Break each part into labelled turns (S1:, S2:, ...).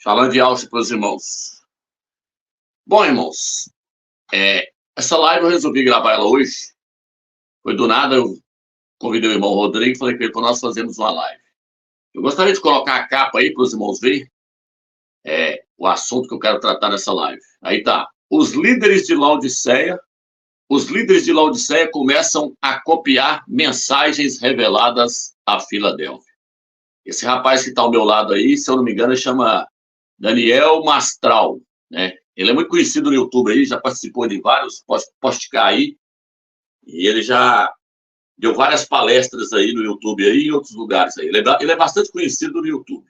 S1: Falando de alça para os irmãos. Bom, irmãos, essa live eu resolvi gravar ela hoje. Foi do nada, eu convidei o irmão Rodrigo e falei com ele para nós fazermos uma live. Eu gostaria de colocar a capa aí para os irmãos verem o assunto que eu quero tratar nessa live. Aí tá. Os líderes de Laodiceia começam a copiar mensagens reveladas a Filadélfia. Esse rapaz que está ao meu lado aí, se eu não me engano, ele chama Daniel Mastral, né? Ele é muito conhecido no YouTube aí, já participou de vários postcar aí, e ele já deu várias palestras aí no YouTube aí, em outros lugares aí. Ele é bastante conhecido no YouTube.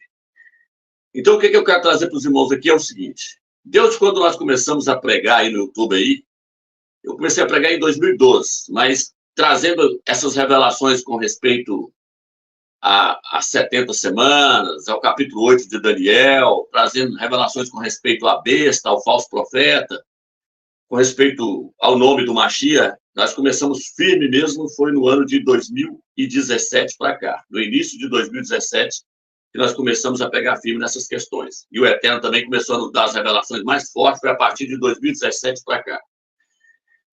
S1: Então, o que eu quero trazer para os irmãos aqui é o seguinte. Desde quando nós começamos a pregar aí no YouTube aí, eu comecei a pregar em 2012, mas trazendo essas revelações com respeito a 70 semanas, ao capítulo 8 de Daniel, trazendo revelações com respeito à besta, ao falso profeta, com respeito ao nome do Mashiach. Nós começamos firme mesmo, foi no ano de 2017 para cá. No início de 2017, que nós começamos a pegar firme nessas questões. E o Eterno também começou a nos dar as revelações mais fortes, foi a partir de 2017 para cá.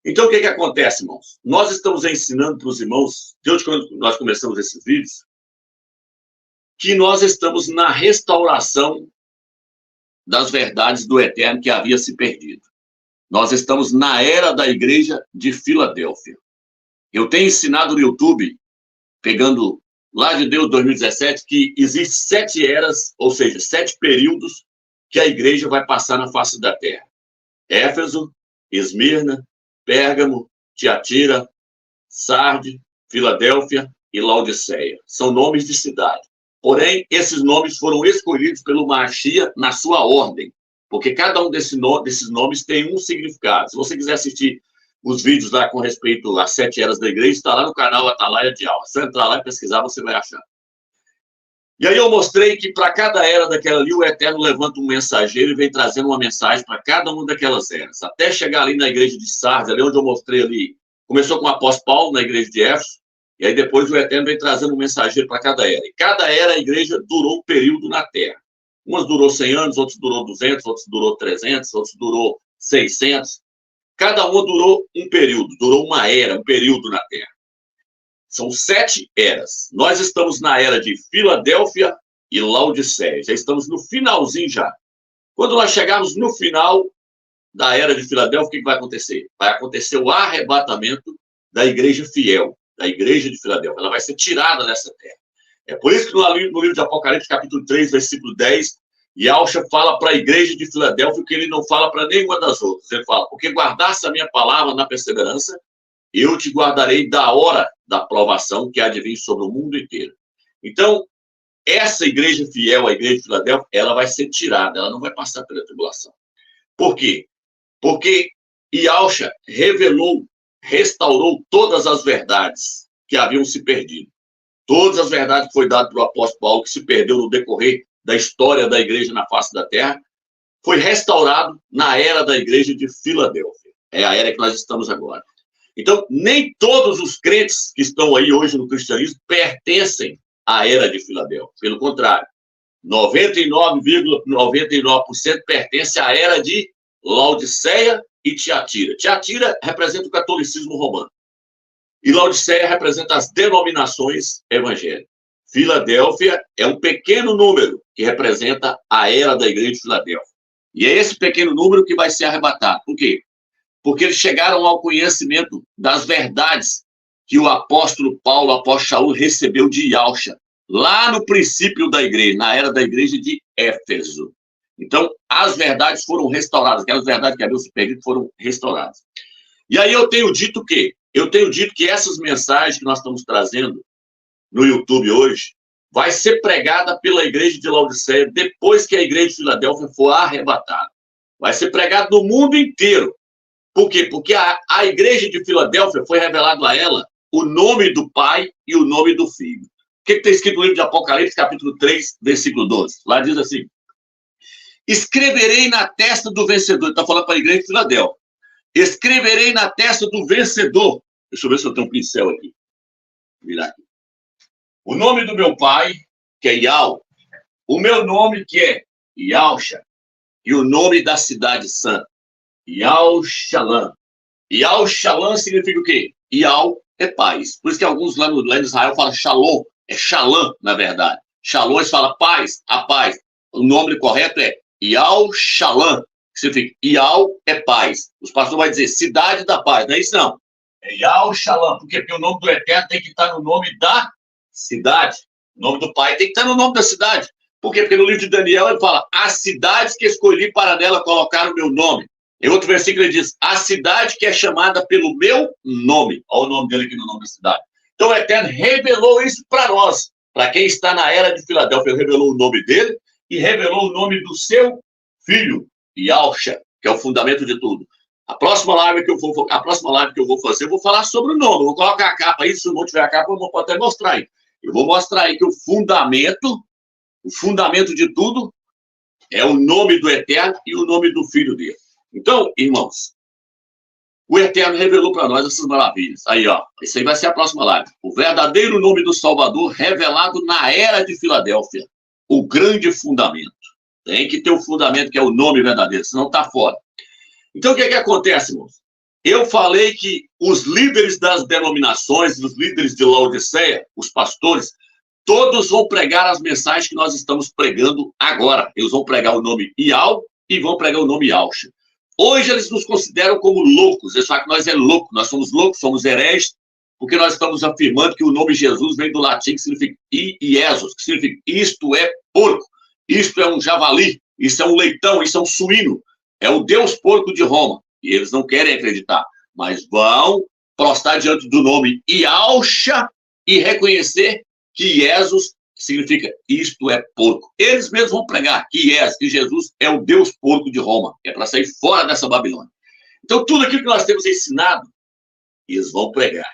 S1: Então, o que acontece, irmãos? Nós estamos ensinando para os irmãos, desde quando nós começamos esses vídeos, que nós estamos na restauração das verdades do Eterno que havia se perdido. Nós estamos na era da igreja de Filadélfia. Eu tenho ensinado no YouTube, pegando lá de Deus 2017, que existem 7 eras, ou seja, 7 períodos que a igreja vai passar na face da terra. Éfeso, Esmirna, Pérgamo, Tiatira, Sarde, Filadélfia e Laodiceia. São nomes de cidade. Porém, esses nomes foram escolhidos pelo Mashiach na sua ordem, porque cada um desses nomes tem um significado. Se você quiser assistir os vídeos lá com respeito às 7 eras da igreja, está lá no canal Atalaia de Alma. Se entrar lá e pesquisar, você vai achar. E aí eu mostrei que para cada era daquela ali, o Eterno levanta um mensageiro e vem trazendo uma mensagem para cada uma daquelas eras, até chegar ali na igreja de Sardes, ali onde eu mostrei ali. Começou com o apóstolo Paulo, na igreja de Éfeso, e aí depois o Eterno vem trazendo um mensageiro para cada era. E cada era a igreja durou um período na terra. Umas durou 100 anos, outros durou 200, outros durou 300, outros durou 600. Cada uma durou um período, durou uma era, um período na terra. São 7 eras. Nós estamos na era de Filadélfia e Laodiceia. Já estamos no finalzinho já. Quando nós chegarmos no final da era de Filadélfia, o que vai acontecer? Vai acontecer o arrebatamento da igreja fiel, da igreja de Filadélfia. Ela vai ser tirada dessa terra. É por isso que no livro de Apocalipse, capítulo 3, versículo 10, Yahushua fala para a igreja de Filadélfia o que ele não fala para nenhuma das outras. Ele fala, porque guardasse a minha palavra na perseverança, eu te guardarei da hora da provação que há de vir sobre o mundo inteiro. Então, essa igreja fiel, a igreja de Filadélfia, ela vai ser tirada, ela não vai passar pela tribulação. Por quê? Porque Yahushua restaurou todas as verdades que haviam se perdido. Todas as verdades que foi dado pelo apóstolo Paulo, que se perdeu no decorrer da história da igreja na face da terra, foi restaurado na era da igreja de Filadélfia. É a era que nós estamos agora. Então, nem todos os crentes que estão aí hoje no cristianismo pertencem à era de Filadélfia. Pelo contrário, 99,99% pertence à era de Laodiceia e Tiatira. Tiatira representa o catolicismo romano. E Laodiceia representa as denominações evangélicas. Filadélfia é um pequeno número que representa a era da igreja de Filadélfia. E é esse pequeno número que vai ser arrebatado. Por quê? Porque eles chegaram ao conhecimento das verdades que o apóstolo Paulo, o apóstolo Shaul, recebeu de Yahushua, lá no princípio da igreja, na era da igreja de Éfeso. Então, as verdades foram restauradas, aquelas verdades que haviam se perdido foram restauradas. E aí eu tenho dito o quê? Eu tenho dito que essas mensagens que nós estamos trazendo no YouTube hoje vai ser pregada pela igreja de Laodiceia depois que a igreja de Filadélfia for arrebatada. Vai ser pregada no mundo inteiro. Por quê? Porque a igreja de Filadélfia foi revelado a ela o nome do Pai e o nome do Filho. O que está escrito no livro de Apocalipse, capítulo 3, versículo 12? Lá diz assim, escreverei na testa do vencedor. Ele está falando para a igreja de Filadélfia. Escreverei na testa do vencedor. Deixa eu ver se eu tenho um pincel aqui. Vou virar aqui. O nome do meu Pai, que é Yahweh. O meu nome, que é Yahusha. E o nome da cidade santa, Yahushalã. Yahushalã significa o quê? Yah é paz. Por isso que alguns lá em Israel falam Shalom, é Shalom, na verdade. Shalom, eles falam paz, a paz. O nome correto é Yahushalã, que significa Yah é paz. Os pastores vão dizer cidade da paz, não é isso não. É Yahushalã, porque o nome do Eterno tem que estar no nome da cidade. O nome do Pai tem que estar no nome da cidade. Por quê? Porque no livro de Daniel ele fala, as cidades que escolhi para nela colocar o meu nome. Em outro versículo ele diz, a cidade que é chamada pelo meu nome. Olha o nome dele aqui no nome da cidade. Então o Eterno revelou isso para nós. Para quem está na era de Filadélfia, ele revelou o nome dele e revelou o nome do seu filho, Yahusha, que é o fundamento de tudo. A próxima live que eu vou fazer, eu vou falar sobre o nome. Eu vou colocar a capa aí, se não tiver a capa, eu vou até mostrar aí. Eu vou mostrar aí que o fundamento de tudo é o nome do Eterno e o nome do Filho dele. Então, irmãos, o Eterno revelou para nós essas maravilhas. Aí, ó, isso aí vai ser a próxima live. O verdadeiro nome do Salvador revelado na era de Filadélfia. O grande fundamento. Tem que ter o fundamento que é o nome verdadeiro, senão tá fora. Então, o que acontece, irmãos? Eu falei que os líderes das denominações, os líderes de Laodiceia, os pastores, todos vão pregar as mensagens que nós estamos pregando agora. Eles vão pregar o nome Yah e vão pregar o nome Yahusha. Hoje eles nos consideram como loucos. Eles falam que nós é louco, nós somos loucos, somos hereges, porque nós estamos afirmando que o nome Jesus vem do latim, que significa Iesus, que significa isto é porco, isto é um javali, isso é um leitão, isso é um suíno. É o Deus porco de Roma. E eles não querem acreditar, mas vão prostrar diante do nome Yahusha e reconhecer que Jesus significa isto é porco. Eles mesmos vão pregar que Jesus é o Deus porco de Roma. É para sair fora dessa Babilônia. Então, tudo aquilo que nós temos ensinado, eles vão pregar.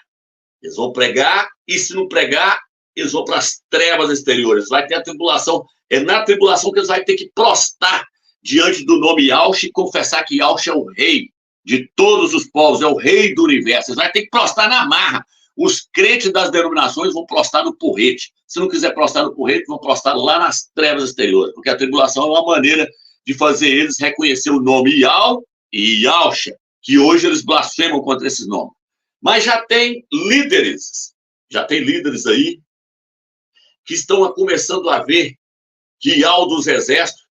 S1: Eles vão pregar, e se não pregar, eles vão para as trevas exteriores. Vai ter a tribulação. É na tribulação que eles vão ter que prostrar diante do nome Yahusha e confessar que Yahusha é o rei de todos os povos, é o rei do universo. Eles vão ter que prostrar na marra. Os crentes das denominações vão prostrar no porrete. Se não quiser prostrar no porrete, vão prostrar lá nas trevas exteriores, porque a tribulação é uma maneira de fazer eles reconhecer o nome Yah e Yahusha, que hoje eles blasfemam contra esses nomes. Mas já tem líderes aí que estão começando a ver que Yah dos exércitos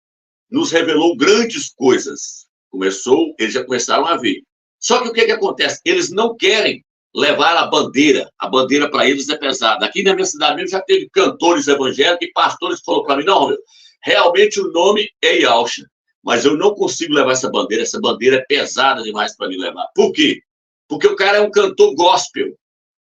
S1: nos revelou grandes coisas. Eles já começaram a ver. Só que o que acontece? Eles não querem levar a bandeira. A bandeira para eles é pesada. Aqui na minha cidade mesmo já teve cantores evangélicos e pastores que falaram para mim, não, meu, realmente o nome é Yahusha, mas eu não consigo levar essa bandeira é pesada demais para me levar. Por quê? Porque o cara é um cantor gospel.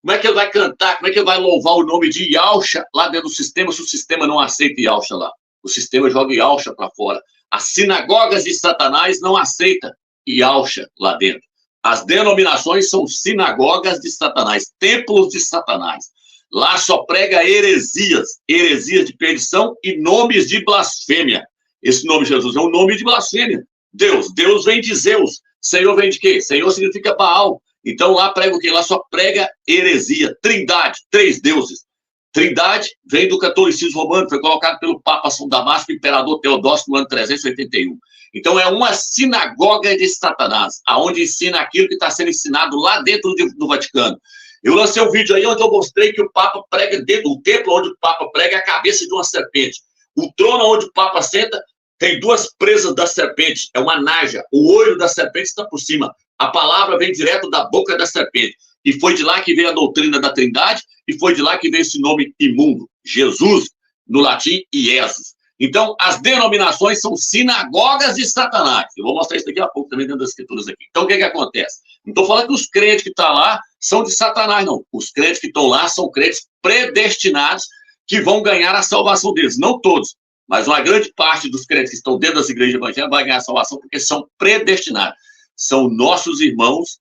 S1: Como é que ele vai cantar? Como é que ele vai louvar o nome de Yahusha lá dentro do sistema, se o sistema não aceita Yahusha lá? O sistema joga Yahusha para fora. As sinagogas de Satanás não aceitam Yahusha lá dentro. As denominações são sinagogas de Satanás, templos de Satanás. Lá só prega heresias de perdição e nomes de blasfêmia. Esse nome de Jesus é um nome de blasfêmia. Deus vem de Zeus. Senhor vem de quê? Senhor significa Baal. Então lá prega o quê? Lá só prega heresia. Trindade, 3 deuses. Trindade vem do catolicismo romano, foi colocado pelo Papa São Damasco, imperador Teodósio, no ano 381. Então é uma sinagoga de Satanás, aonde ensina aquilo que está sendo ensinado lá dentro do Vaticano. Eu lancei um vídeo aí onde eu mostrei que o Papa prega dentro do templo onde o Papa prega a cabeça de uma serpente. O trono onde o Papa senta tem 2 presas da serpente, é uma naja. O olho da serpente está por cima. A palavra vem direto da boca da serpente. E foi de lá que veio a doutrina da Trindade, e foi de lá que veio esse nome imundo, Jesus, no latim, Iesus. Então, as denominações são sinagogas de Satanás. Eu vou mostrar isso daqui a pouco também dentro das escrituras aqui. Então, o que acontece? Não estou falando que os crentes que estão lá são de Satanás, não. Os crentes que estão lá são crentes predestinados que vão ganhar a salvação deles. Não todos, mas uma grande parte dos crentes que estão dentro das igrejas evangélicas vai ganhar a salvação porque são predestinados. São nossos irmãos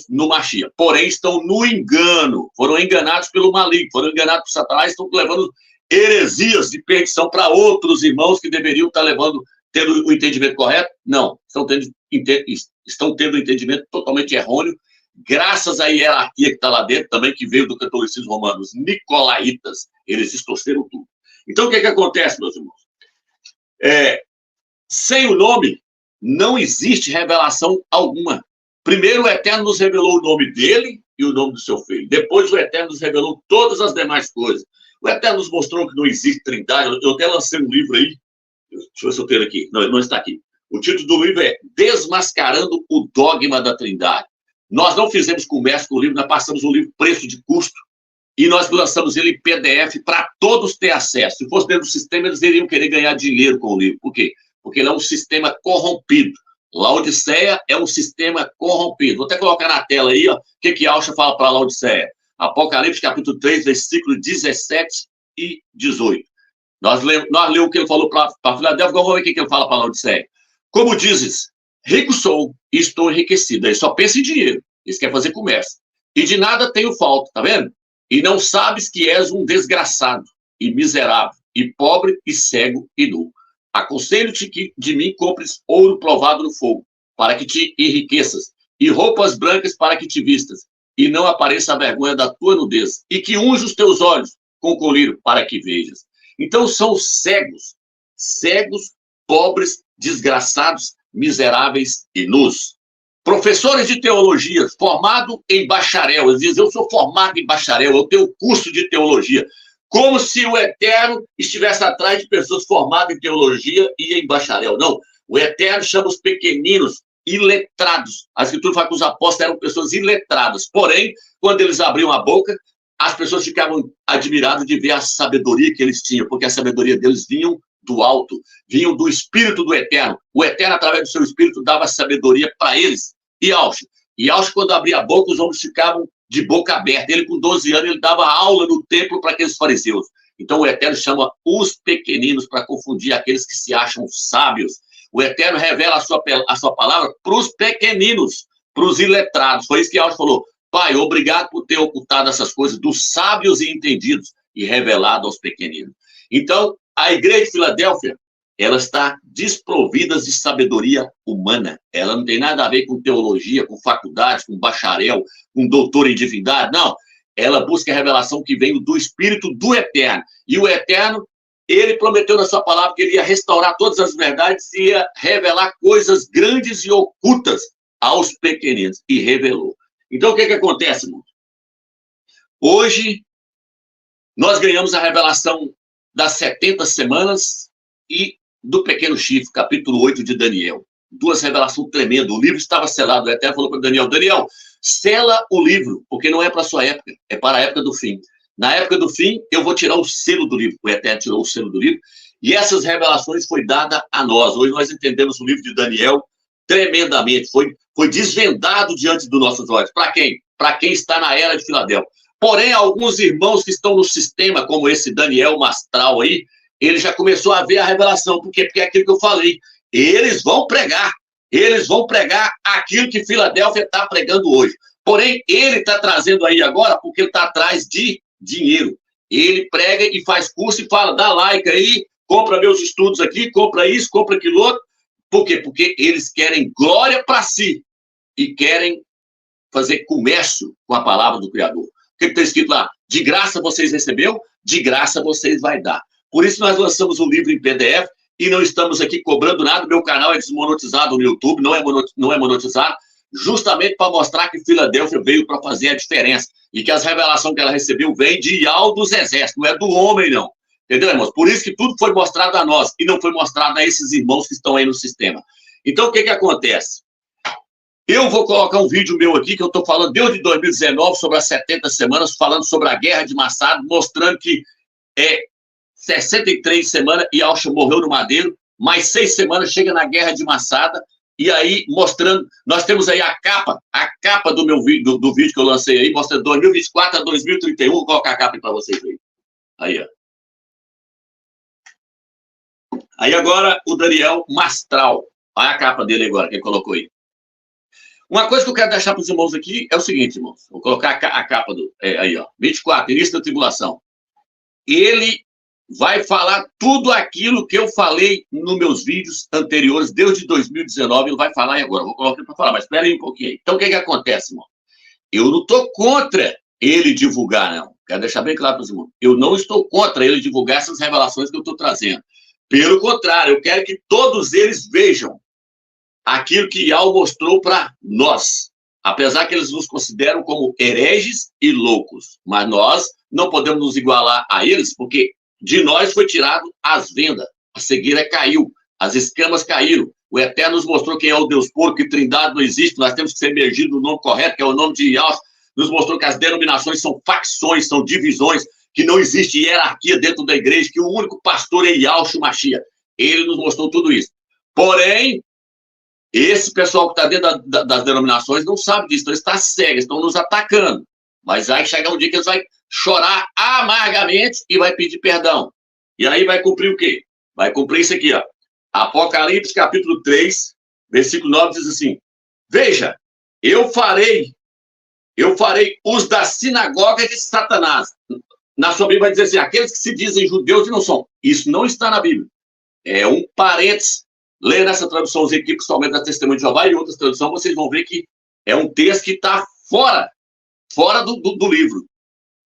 S1: no Mashiach. Porém, estão no engano. Foram enganados pelo maligno, foram enganados por Satanás, estão levando heresias de perdição para outros irmãos que deveriam estar tendo o entendimento correto. Não, estão tendo o entendimento totalmente errôneo, graças à hierarquia que está lá dentro, também que veio do catolicismo romano, os nicolaítas, eles distorceram tudo. Então, o que acontece, meus irmãos? Sem o nome, não existe revelação alguma. Primeiro, o Eterno nos revelou o nome dele e o nome do seu filho. Depois, o Eterno nos revelou todas as demais coisas. O Eterno nos mostrou que não existe trindade. Eu até lancei um livro aí. Deixa eu ver se eu tenho aqui. Não, ele não está aqui. O título do livro é Desmascarando o Dogma da Trindade. Nós não fizemos comércio com o livro, nós passamos o livro preço de custo e nós lançamos ele em PDF para todos ter acesso. Se fosse dentro do sistema, eles iriam querer ganhar dinheiro com o livro. Por quê? Porque ele é um sistema corrompido. Laodiceia é um sistema corrompido. Vou até colocar na tela aí, ó, o que Alcha fala para Laodiceia. Apocalipse, capítulo 3, versículos 17 e 18. Nós lemos o que ele falou para Filadélfia, vamos ver o que ele fala para Laodiceia. Como dizes, rico sou e estou enriquecido. Ele só pensa em dinheiro. Eles querem fazer comércio. E de nada tenho falta, tá vendo? E não sabes que és um desgraçado e miserável, e pobre e cego e nu. Aconselho-te que de mim compres ouro provado no fogo, para que te enriqueças, e roupas brancas para que te vistas, e não apareça a vergonha da tua nudez, e que unja os teus olhos com colírio para que vejas. Então são cegos, pobres, desgraçados, miseráveis e nus. Professores de teologia, formado em bacharel, eles dizem, eu sou formado em bacharel, eu tenho curso de teologia, como se o Eterno estivesse atrás de pessoas formadas em teologia e em bacharel. Não, o Eterno chama os pequeninos iletrados. A Escritura fala que os apóstolos eram pessoas iletradas, porém, quando eles abriam a boca, as pessoas ficavam admiradas de ver a sabedoria que eles tinham, porque a sabedoria deles vinha do alto, vinham do Espírito do Eterno. O Eterno, através do seu Espírito, dava sabedoria para eles. E Alcha, quando abria a boca, os homens ficavam de boca aberta. Ele, com 12 anos, ele dava aula no templo para aqueles fariseus. Então, o Eterno chama os pequeninos para confundir aqueles que se acham sábios. O Eterno revela a sua palavra para os pequeninos, para os iletrados. Foi isso que Alcha falou. Pai, obrigado por ter ocultado essas coisas dos sábios e entendidos e revelado aos pequeninos. Então, a igreja de Filadélfia, ela está desprovida de sabedoria humana. Ela não tem nada a ver com teologia, com faculdade, com bacharel, com doutor em divindade, não. Ela busca a revelação que vem do Espírito do Eterno. E o Eterno, ele prometeu na sua palavra que ele ia restaurar todas as verdades e ia revelar coisas grandes e ocultas aos pequeninos. E revelou. Então, o que acontece, irmão? Hoje, nós ganhamos a revelação das 70 semanas e do pequeno chifre, capítulo 8 de Daniel. Duas revelações tremendas. O livro estava selado. O Eterno falou para Daniel, Daniel, sela o livro, porque não é para a sua época, é para a época do fim. Na época do fim, eu vou tirar o selo do livro. O Eterno tirou o selo do livro. E essas revelações foi dada a nós. Hoje nós entendemos o livro de Daniel tremendamente. Foi desvendado diante dos nossos olhos. Para quem? Para quem está na era de Filadélfia. Porém, alguns irmãos que estão no sistema, como esse Daniel Mastral aí, ele já começou a ver a revelação. Por quê? Porque é aquilo que eu falei. Eles vão pregar aquilo que Filadélfia está pregando hoje. Porém, ele está trazendo aí agora porque ele está atrás de dinheiro. Ele prega e faz curso e fala, dá like aí, compra meus estudos aqui, compra isso, compra aquilo outro. Por quê? Porque eles querem glória para si e querem fazer comércio com a palavra do Criador. O que está escrito lá? De graça vocês recebeu, de graça vocês vai dar. Por isso nós lançamos o livro em PDF e não estamos aqui cobrando nada. Meu canal é desmonetizado no YouTube, não é monetizado, justamente para mostrar que Filadélfia veio para fazer a diferença e que as revelações que ela recebeu vêm de Yahweh dos exércitos, não é do homem, não. Entendeu, irmãos? Por isso que tudo foi mostrado a nós e não foi mostrado a esses irmãos que estão aí no sistema. Então, o que acontece? Eu vou colocar um vídeo meu aqui, que eu estou falando desde 2019, sobre as 70 semanas, falando sobre a guerra de Massado, mostrando que 63 semanas e Alcha morreu no madeiro, mais 6 semanas chega na guerra de Massada, e aí mostrando, nós temos aí a capa do meu vídeo, do vídeo que eu lancei aí, mostra 2024 a 2031, vou colocar a capa para vocês aí. Aí, ó. Aí agora o Daniel Mastral, olha a capa dele agora, que ele colocou aí. Uma coisa que eu quero deixar para os irmãos aqui é o seguinte, irmãos. Vou colocar a capa do... aí, ó. 24, início da tribulação. Ele vai falar tudo aquilo que eu falei nos meus vídeos anteriores, desde 2019, ele vai falar agora. Vou colocar para falar, mas espera aí um pouquinho aí. Então, o que acontece, irmão? Eu não estou contra ele divulgar, não. Quero deixar bem claro para os irmãos. Eu não estou contra ele divulgar essas revelações que eu estou trazendo. Pelo contrário, eu quero que todos eles vejam aquilo que Yahweh mostrou para nós. Apesar que eles nos consideram como hereges e loucos. Mas nós não podemos nos igualar a eles, porque de nós foi tirado as vendas. A cegueira caiu, as escamas caíram. O Eterno nos mostrou quem é o Deus puro, que trindade não existe. Nós temos que ser emergidos no nome correto, que é o nome de Yahweh. Nos mostrou que as denominações são facções, são divisões, que não existe hierarquia dentro da igreja, que o único pastor é Yahshua Mashiach. Ele nos mostrou tudo isso. Porém, esse pessoal que está dentro das denominações não sabe disso, então eles estão cegos, estão nos atacando. Mas vai chegar um dia que eles vão chorar amargamente e vai pedir perdão. E aí vai cumprir o quê? Vai cumprir isso aqui, ó. Apocalipse, capítulo 3, versículo 9, diz assim: veja, eu farei os da sinagoga de Satanás. Na sua Bíblia vai dizer assim, aqueles que se dizem judeus e não são. Isso não está na Bíblia. É um parênteses. Leia nessa traduçãozinha aqui, principalmente da Testemunho de Jeová, e outras traduções, vocês vão ver que é um texto que está fora do livro.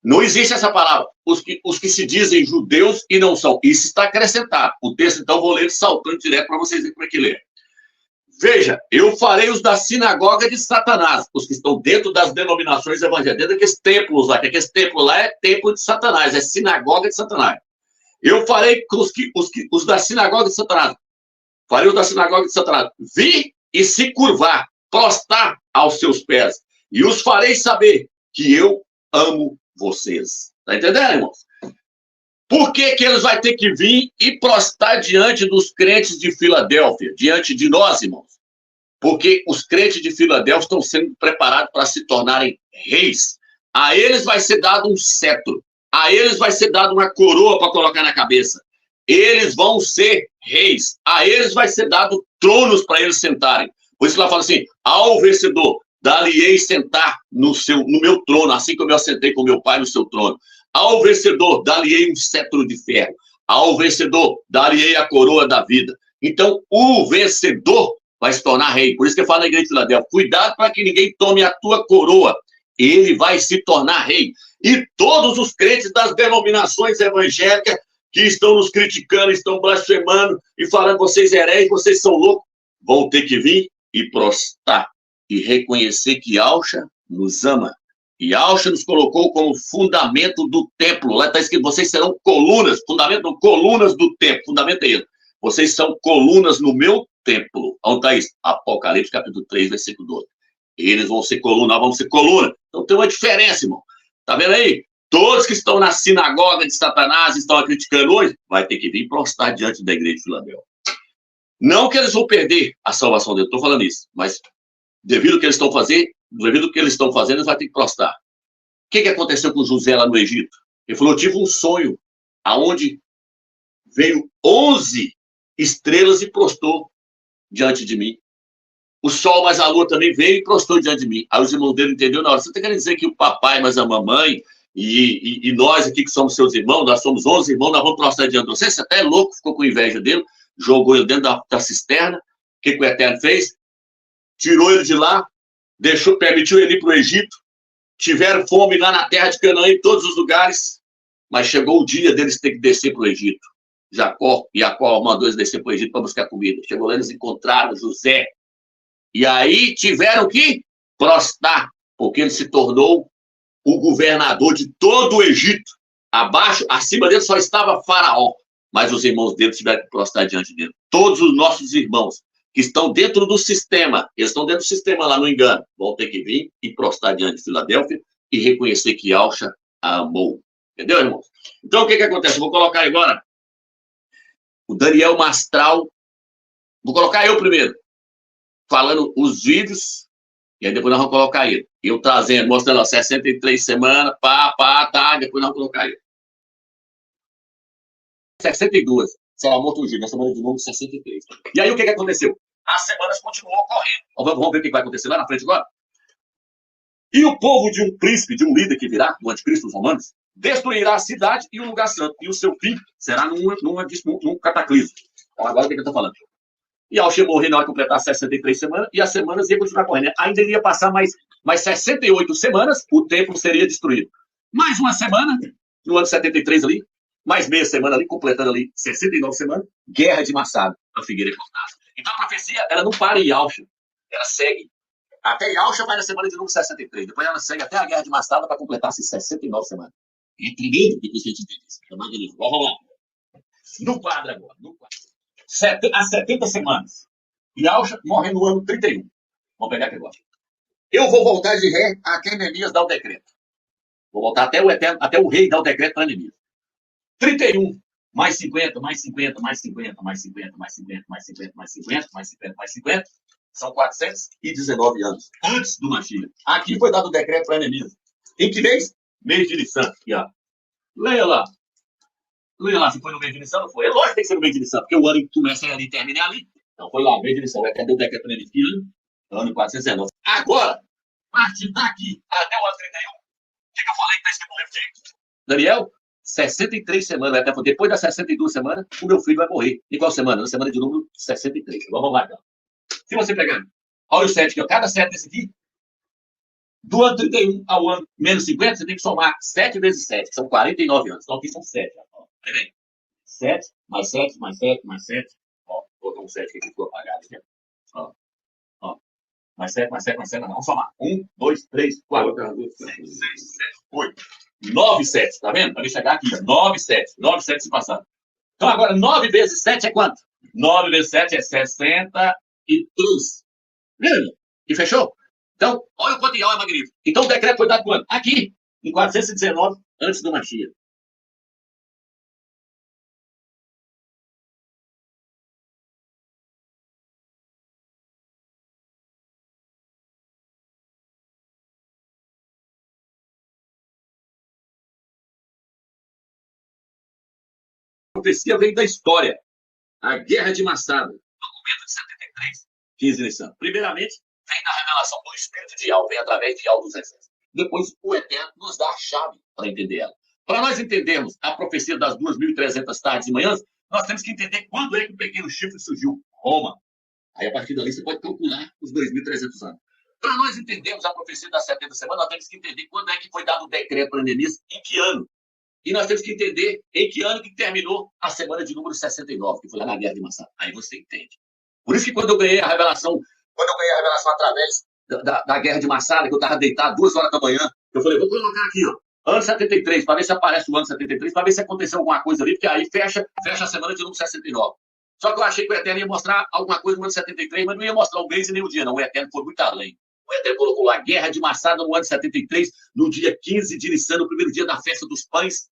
S1: Não existe essa palavra. Os que se dizem judeus e não são. Isso está acrescentado. O texto, então, vou ler saltando direto para vocês verem como é que lê. Veja, eu farei os da sinagoga de Satanás, os que estão dentro das denominações evangélicas, dentro daqueles templos lá, que aqueles templos lá é templo de Satanás, é sinagoga de Satanás. Eu farei os da sinagoga de Satanás. Farei os da sinagoga de Satanás vir e se curvar, prostrar aos seus pés, e os farei saber que eu amo vocês. Tá entendendo, irmãos? Por que eles vão ter que vir e prostrar diante dos crentes de Filadélfia, diante de nós, irmãos? Porque os crentes de Filadélfia estão sendo preparados para se tornarem reis. A eles vai ser dado um cetro, a eles vai ser dado uma coroa para colocar na cabeça. Eles vão ser reis. A eles vai ser dado tronos para eles sentarem. Por isso que ela fala assim, ao vencedor, dar-lhe-ei sentar no meu trono, assim como eu assentei com meu pai no seu trono. Ao vencedor, dar-lhe-ei um cetro de ferro. Ao vencedor, dar-lhe-ei a coroa da vida. Então, o vencedor vai se tornar rei. Por isso que eu falo na igreja de Filadélfia, cuidado para que ninguém tome a tua coroa. Ele vai se tornar rei. E todos os crentes das denominações evangélicas que estão nos criticando, estão blasfemando e falando vocês heréis, vocês são loucos, vão ter que vir e prostrar e reconhecer que Yahshua nos ama. E Yahshua nos colocou como fundamento do templo. Lá está escrito, vocês serão colunas, fundamento, colunas do templo. Fundamento é isso. Vocês são colunas no meu templo. Onde está isso? Apocalipse, capítulo 3, versículo 12. Eles vão ser coluna, nós vamos ser coluna. Então tem uma diferença, irmão. Tá vendo aí? Todos que estão na sinagoga de Satanás e estão criticando hoje, vai ter que vir prostrar diante da igreja de Filadélfia. Não que eles vão perder a salvação deles, estou falando isso, mas devido ao que eles estão fazendo, eles vão ter que prostrar. O que aconteceu com José lá no Egito? Ele falou, eu tive um sonho, aonde veio 11 estrelas e prostrou diante de mim. O sol, mas a lua também veio e prostrou diante de mim. Aí os irmãos dele entenderam na hora. Você está querendo dizer que o papai, mas a mamãe e nós aqui que somos seus irmãos, nós somos 11 irmãos, nós vamos prostrar diante de você? Você até é louco, ficou com inveja dele, jogou ele dentro da cisterna. O que o Eterno fez? Tirou ele de lá, permitiu ele ir para o Egito. Tiveram fome lá na terra de Canaã, em todos os lugares, mas chegou o dia deles ter que descer para o Egito. Jacó mandou eles descer para o Egito para buscar comida. Chegou lá, eles encontraram José. E aí tiveram que prostrar, porque ele se tornou o governador de todo o Egito. Acima dele só estava Faraó, mas os irmãos dele tiveram que prostrar diante dele. Todos os nossos irmãos que estão dentro do sistema, eles estão dentro do sistema lá, não engano, vão ter que vir e prostrar diante de Filadélfia e reconhecer que Yahshua a amou. Entendeu, irmãos? Então, o que acontece? Eu vou colocar agora o Daniel Mastral. Vou colocar eu primeiro, falando os vídeos, e aí depois nós vamos colocar ele. Eu trazendo, mostrando, ó, 63 semanas, depois nós vamos colocar ele. 62. Será morto ungido, na semana de número 63. E aí o que aconteceu? As semanas continuam ocorrendo. Vamos ver o que vai acontecer lá na frente agora? E o povo de um príncipe, de um líder que virá, do anticristo dos romanos, destruirá a cidade e o lugar santo. E o seu fim será num cataclismo. Então, agora o que eu estou falando? E ao morrer na hora de completar 63 semanas, e as semanas iam continuar correndo. Ainda iria passar mais 68 semanas, o templo seria destruído. Mais uma semana, no ano 73 ali, mais meia semana ali, completando ali 69 semanas, guerra de Massada, a figueira cortada. Então a profecia, ela não para em Yalcha, ela segue. Até Yalcha vai na semana de número 63, depois ela segue até a guerra de Massada para completar essas 69 semanas. É tremendo depois que a gente entende isso. É magnífico. Vamos lá. No quadro agora, no quadro. As 70 semanas. Yalcha morre no ano 31. Vamos pegar aqui agora. Eu vou voltar de ré até Neemias dar o decreto. Vou voltar até o Eterno, até o rei dar o decreto para Neemias. 31, mais 50, mais 50, mais 50, mais 50, mais 50, mais 50, mais 50, mais 50, mais 50. São 419 anos antes do Mashiach. Aqui foi dado o decreto para Neemias. Em que mês? Mês de Nissan. Aqui, ó. Leia lá. Leia lá se foi no mês de Nissan, não foi? É lógico que tem que ser no mês de Nissan, porque o ano começa ali e termina ali. Então foi lá, mês de Nissan. Deu o decreto para Neemias. Que ano 419. Agora, a partir daqui até o ano 31, o que eu falei que está escrito no livro de Daniel? 63 semanas, até depois das 62 semanas, o meu filho vai morrer. Em qual semana? Na semana de número 63. Vamos lá, então. Se você pegar, olha o 7 aqui, ó. Cada 7 desse aqui, do ano 31 ao ano menos 50, você tem que somar 7 vezes 7, que são 49 anos. Então aqui são 7. Ó. Aí vem. 7, mais 7, mais 7, mais 7. Ó, botou um 7 aqui que ficou apagado. Aqui. Ó. Ó. Mais 7, mais 7, mais 7. Vamos somar. 1, 2, 3, 4, 5, 6, 7, 8. 9 sets, tá vendo? Para mim chegar aqui, 9 sets. 9 sets se passaram. Então agora, 9 vezes 7 é quanto? 9 vezes 7 é 63. Lembra? E fechou? Então, olha o quanto Yahweh é magnífico. Então o decreto foi dado quando? Aqui, em 419, antes do Mashiach. A profecia vem da história. A Guerra de Massada. Documento de 73, 15 de Nissan. Primeiramente, vem da revelação do Espírito de Yahweh, vem através de Yahweh dos Exércitos. Depois, o Eterno nos dá a chave para entender ela. Para nós entendermos a profecia das 2.300 tardes e manhãs, nós temos que entender quando é que o pequeno chifre surgiu. Roma. Aí, a partir dali, você pode calcular os 2.300 anos. Para nós entendermos a profecia das 70 semanas, nós temos que entender quando é que foi dado o decreto para Neemias, em que ano. E nós temos que entender em que ano que terminou a semana de número 69, que foi lá na Guerra de Massada. Aí você entende. Por isso que quando eu ganhei a revelação através da Guerra de Massada, que eu estava deitado 2 horas da manhã, eu falei, vou colocar aqui, ó, ano 73, para ver se aparece o ano 73, para ver se aconteceu alguma coisa ali, porque aí fecha a semana de número 69. Só que eu achei que o Eterno ia mostrar alguma coisa no ano 73, mas não ia mostrar o mês e nem o dia, não. O Eterno foi muito além. O Eterno colocou a Guerra de Massada no ano 73, no dia 15 de Nissan, no primeiro dia da festa dos pães.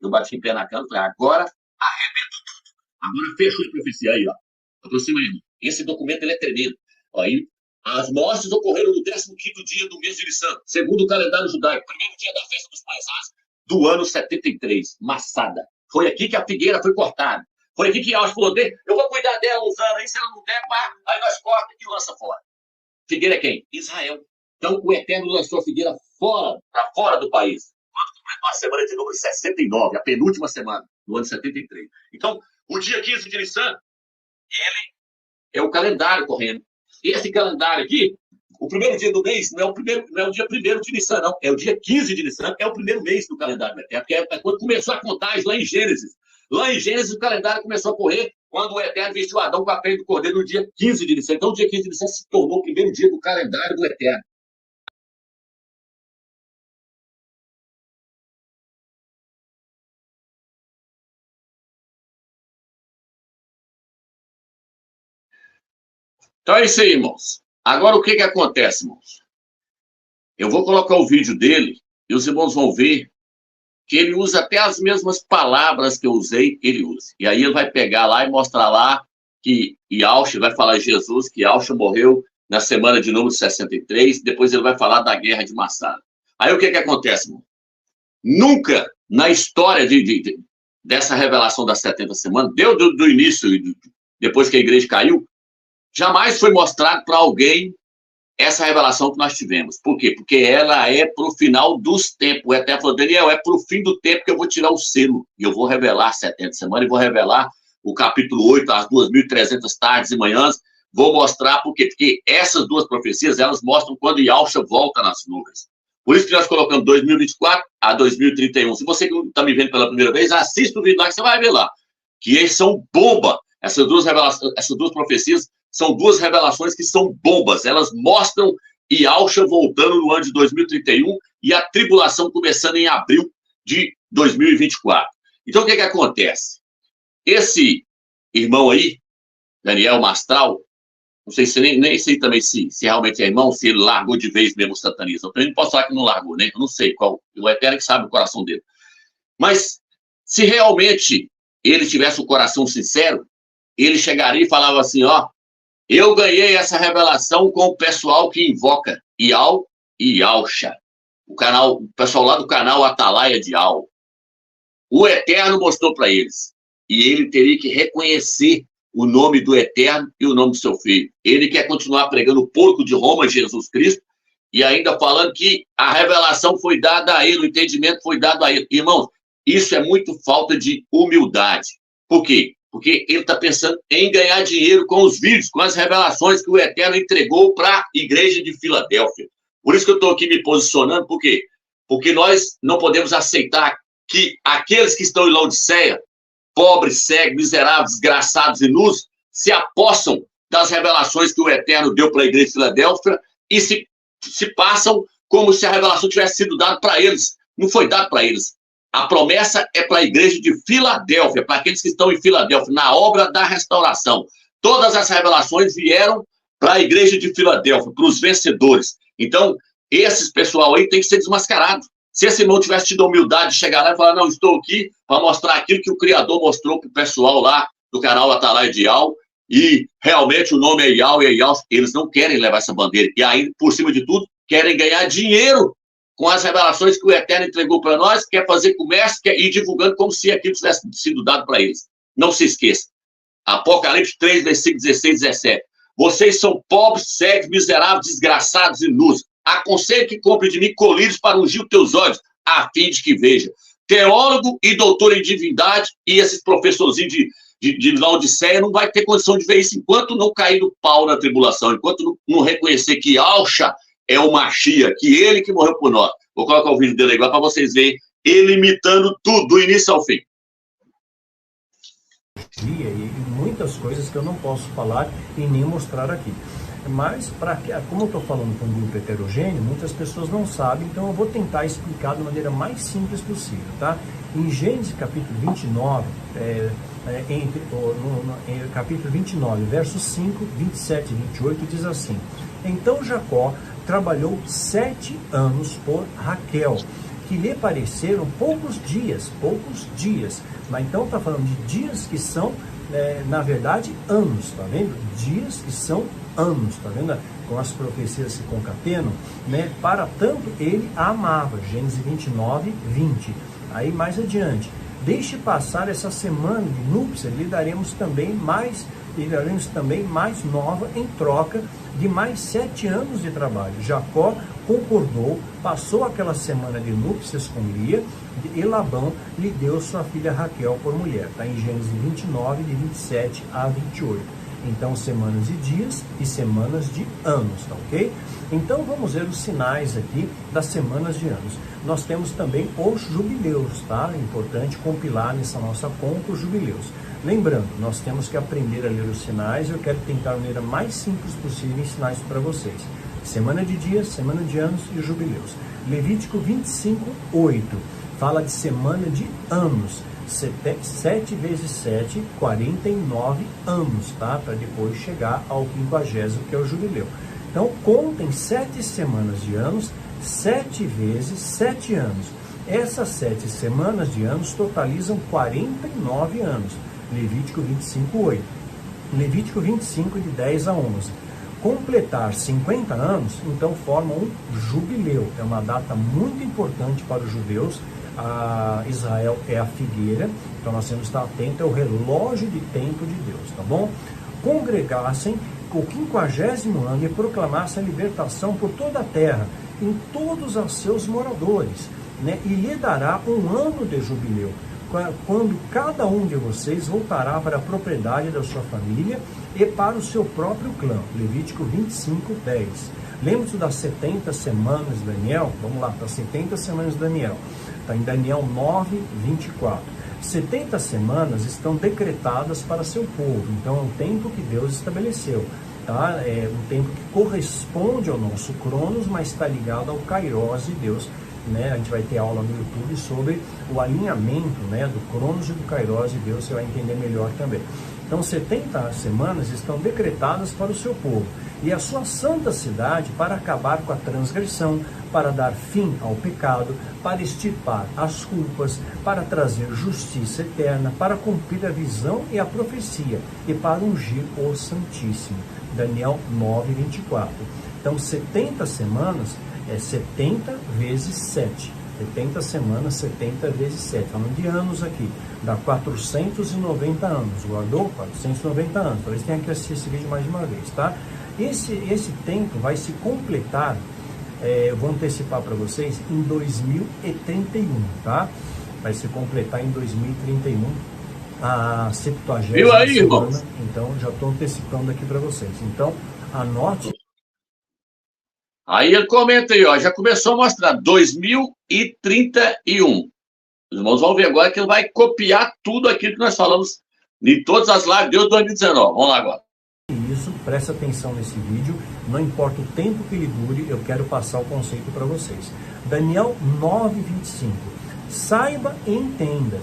S1: Eu bati em pé na cama e falei, agora arrebenta tudo. Agora fechou a profecia aí, ó. Aproxima aí. Esse documento ele é tremendo. Aí, as mortes ocorreram no 15º dia do mês de Nissan, segundo o calendário judaico, primeiro dia da festa dos pães do ano 73, Massada. Foi aqui que a figueira foi cortada. Foi aqui que Yahweh falou, eu vou cuidar dela uns anos, aí se ela não der, pá, aí nós corta e lança fora. Figueira é quem? Israel. Então o Eterno lançou a figueira para fora do país. Quando completou a semana de número 69, a penúltima semana, no ano 73. Então, o dia 15 de Nissan, ele é o calendário correndo. Esse calendário aqui, o primeiro dia do mês, não é o dia 1º de Nissan, não. É o dia 15 de Nissan, é o primeiro mês do calendário do Eterno. Porque é quando começou a contagem lá em Gênesis. Lá em Gênesis, o calendário começou a correr quando o Eterno vestiu Adão com a pele do cordeiro no dia 15 de Nissan. Então, o dia 15 de Nissan se tornou o primeiro dia do calendário do Eterno. Então é isso aí, irmãos. Agora, o que acontece, irmãos? Eu vou colocar o vídeo dele e os irmãos vão ver que ele usa até as mesmas palavras que eu usei, ele usa. E aí ele vai pegar lá e mostrar lá que Yahweh vai falar de Jesus, que Yahweh morreu na semana de número 63, depois ele vai falar da Guerra de Massada. Aí o que acontece, irmão? Nunca na história dessa revelação das 70 semanas, do início, depois que a igreja caiu, jamais foi mostrado para alguém essa revelação que nós tivemos. Por quê? Porque ela é para o final dos tempos. O Eterno falou, Daniel, é para o fim do tempo que eu vou tirar o selo. E eu vou revelar 70 semanas, e vou revelar o capítulo 8, as 2.300 tardes e manhãs. Vou mostrar por quê? Porque essas duas profecias, elas mostram quando Yahweh volta nas nuvens. Por isso que nós colocamos 2024 a 2031. Se você está me vendo pela primeira vez, assista o vídeo lá que você vai ver lá. Que eles são bomba. Essas duas profecias são duas revelações que são bombas. Elas mostram Yahusha voltando no ano de 2031 e a tribulação começando em abril de 2024. Então, o que acontece? Esse irmão aí, Daniel Mastral, não sei se nem sei também se realmente é irmão, se ele largou de vez mesmo o satanismo. Eu também não posso falar que não largou, né? Eu não sei qual. O Eterno que sabe o coração dele. Mas, se realmente ele tivesse um coração sincero, ele chegaria e falava assim, ó, eu ganhei essa revelação com o pessoal que invoca Ial e Yahusha. O pessoal lá do canal Atalaia de Al. O Eterno mostrou para eles. E ele teria que reconhecer o nome do Eterno e o nome do seu Filho. Ele quer continuar pregando o porco de Roma, Jesus Cristo, e ainda falando que a revelação foi dada a ele, o entendimento foi dado a ele. Irmãos, isso é muito falta de humildade. Por quê? Porque ele está pensando em ganhar dinheiro com os vídeos, com as revelações que o Eterno entregou para a igreja de Filadélfia. Por isso que eu estou aqui me posicionando, por quê? Porque nós não podemos aceitar que aqueles que estão em Laodiceia, pobres, cegos, miseráveis, desgraçados e nus, se apossam das revelações que o Eterno deu para a igreja de Filadélfia e se passam como se a revelação tivesse sido dada para eles. Não foi dada para eles. A promessa é para a igreja de Filadélfia, para aqueles que estão em Filadélfia, na obra da restauração. Todas as revelações vieram para a igreja de Filadélfia, para os vencedores. Então, esses pessoal aí tem que ser desmascarado. Se esse irmão tivesse tido a humildade de chegar lá e falar, não, estou aqui para mostrar aquilo que o Criador mostrou para o pessoal lá do canal Atalaia de Al, e realmente o nome é Yal e é Yal, eles não querem levar essa bandeira. E aí, por cima de tudo, querem ganhar dinheiro com as revelações que o Eterno entregou para nós, quer fazer comércio, quer ir divulgando como se aquilo tivesse sido dado para eles. Não se esqueça. Apocalipse 3, versículo 16 e 17. Vocês são pobres, cegos, miseráveis, desgraçados e nus. Aconselho que compre de mim colírios para ungir os teus olhos, a fim de que veja. Teólogo e doutor em divindade e esses professorzinhos de Laodiceia não vai ter condição de ver isso enquanto não cair no pau na tribulação, enquanto não reconhecer que Yahusha é o Mashiach, que ele que morreu por nós. Vou colocar o vídeo dele agora para vocês verem ele imitando tudo, do início ao fim.
S2: E muitas coisas que eu não posso falar e nem mostrar aqui. Mas, como eu estou falando com um grupo heterogêneo, muitas pessoas não sabem, então eu vou tentar explicar da maneira mais simples possível, tá? Em Gênesis capítulo 29, capítulo 29, versos 5, 27 e 28, diz assim: Então Jacó trabalhou 7 anos por Raquel, que lhe pareceram poucos dias, mas então está falando de dias que são, na verdade, anos, tá vendo? Dias que são anos, tá vendo? Com as profecias se concatenam, né? Para tanto ele a amava, Gênesis 29, 20. Aí mais adiante, deixe passar essa semana de núpcias, lhe daremos também mais nova em troca de mais 7 anos de trabalho. Jacó concordou, passou aquela semana de núpcias com Lia, e Labão lhe deu sua filha Raquel por mulher. Está em Gênesis 29, de 27 a 28. Então, semanas de dias e semanas de anos, tá ok? Então, vamos ver os sinais aqui das semanas de anos. Nós temos também os jubileus, tá? É importante compilar nessa nossa conta os jubileus. Lembrando, nós temos que aprender a ler os sinais. Eu quero tentar a maneira mais simples possível ensinar isso para vocês. Semana de dias, semana de anos e jubileus. Levítico 25, 8. Fala de semana de anos. 7 vezes 7, 49 anos, tá? Para depois chegar ao 50º, que é o jubileu. Então, contem 7 semanas de anos, 7 vezes 7 anos. Essas 7 semanas de anos totalizam 49 anos. Levítico 25, 8. Levítico 25, de 10 a 11. Completar 50 anos, então forma um jubileu. É uma data muito importante para os judeus. Israel é a figueira, então nós temos que estar atentos ao relógio de tempo de Deus, tá bom? Congregassem o 50º ano e proclamassem a libertação por toda a terra, em todos os seus moradores, né? E lhe dará um ano de jubileu, quando cada um de vocês voltará para a propriedade da sua família e para o seu próprio clã. Levítico 25, 10. Lembra-se das 70 semanas de Daniel? Vamos lá, para 70 semanas de Daniel. Está em Daniel 9, 24. 70 semanas estão decretadas para seu povo. Então é um tempo que Deus estabeleceu. Tá? É um tempo que corresponde ao nosso Cronos, mas está ligado ao Kairos de Deus. Né? A gente vai ter aula no YouTube sobre o alinhamento, né, do Cronos e do Kairos de Deus, você vai entender melhor também. Então 70 semanas estão decretadas para o seu povo e a sua santa cidade para acabar com a transgressão, para dar fim ao pecado, para extirpar as culpas, para trazer justiça eterna, para cumprir a visão e a profecia e para ungir o Santíssimo. Daniel 9, 24. Então 70 semanas é 70 vezes 7. 70 semanas, 70 vezes 7. Falando de anos aqui. Dá 490 anos. Guardou? 490 anos. Talvez tenha que assistir esse vídeo mais de uma vez, tá? Esse tempo vai se completar, eu vou antecipar para vocês, em 2031, tá? Vai se completar em 2031 a 70ª semana. Então, já estou antecipando aqui para vocês. Então, anote.
S1: Aí ele comenta aí, ó, já começou a mostrar 2031. Os irmãos vão ver agora que ele vai copiar tudo aquilo que nós falamos em todas as lives de 2019. Vamos lá agora.
S2: Isso, presta atenção nesse vídeo, não importa o tempo que ele dure, eu quero passar o conceito para vocês. Daniel 9:25. Saiba e entenda,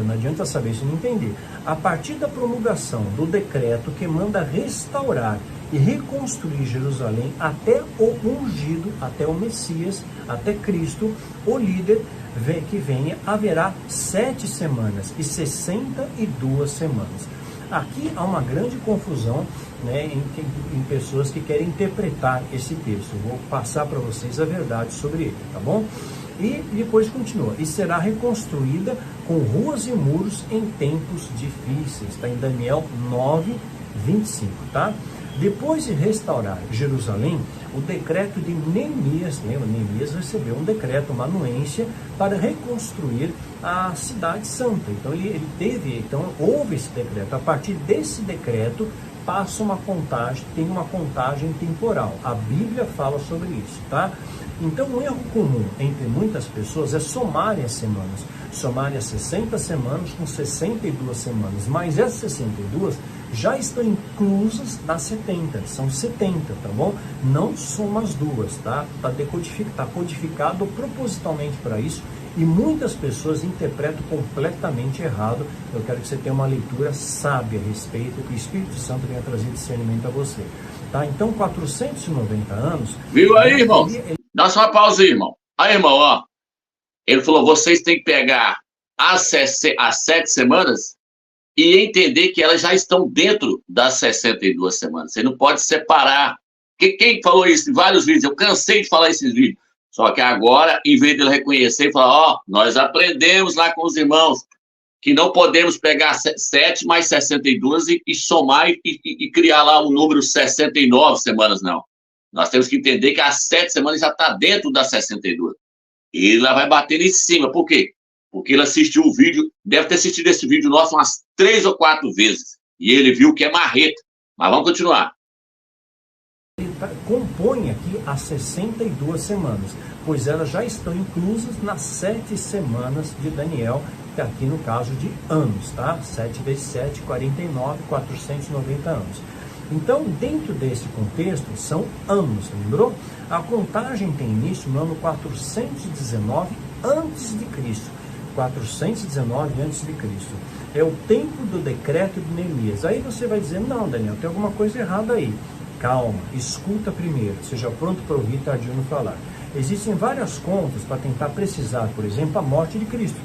S2: não adianta saber se não entender. A partir da promulgação do decreto que manda restaurar e reconstruir Jerusalém até o ungido, até o Messias, até Cristo, o líder que venha, haverá 7 semanas e 62 semanas. Aqui há uma grande confusão, né, em pessoas que querem interpretar esse texto. Eu vou passar para vocês a verdade sobre ele, tá bom? E depois continua, e será reconstruída com ruas e muros em tempos difíceis, está em Daniel 9:25, tá? Depois de restaurar Jerusalém, o decreto de Neemias, lembra? Neemias recebeu um decreto, uma anuência para reconstruir a cidade santa. Então houve esse decreto. A partir desse decreto passa uma contagem, tem uma contagem temporal. A Bíblia fala sobre isso, tá? Então, um erro comum entre muitas pessoas é somarem as semanas. Somarem as 60 semanas com 62 semanas. Mas essas 62 já estão inclusas nas 70. São 70, tá bom? Não soma as duas, tá? Tá codificado propositalmente para isso. E muitas pessoas interpretam completamente errado. Eu quero que você tenha uma leitura sábia a respeito, que o Espírito Santo venha trazer discernimento a você. Tá? Então, 490 anos...
S1: Viu aí, irmão? Dá só uma pausa aí, irmão. Aí, irmão, ó. Ele falou, vocês têm que pegar as 7 semanas e entender que elas já estão dentro das 62 semanas. Você não pode separar. Quem falou isso em vários vídeos? Eu cansei de falar esses vídeos. Só que agora, em vez de ele reconhecer e falar, ó, nós aprendemos lá com os irmãos que não podemos pegar 7 mais 62 e somar e criar lá um número 69 semanas, não. Nós temos que entender que as 7 semanas já está dentro das 62. E ele vai bater em cima. Por quê? Porque ele assistiu o vídeo, deve ter assistido esse vídeo nosso umas 3 ou 4 vezes. E ele viu que é marreta. Mas vamos continuar.
S2: Ele compõe aqui as 62 semanas, pois elas já estão inclusas nas 7 semanas de Daniel, que aqui no caso de anos, tá? 7 vezes 7, 49, 490 anos. Então, dentro desse contexto, são anos, lembrou? A contagem tem início no ano 419 a.C. 419 a.C. É o tempo do decreto de Neemias. Aí você vai dizer, não, Daniel, tem alguma coisa errada aí. Calma, escuta primeiro, seja pronto para ouvir, tardio no falar. Existem várias contas para tentar precisar, por exemplo, a morte de Cristo,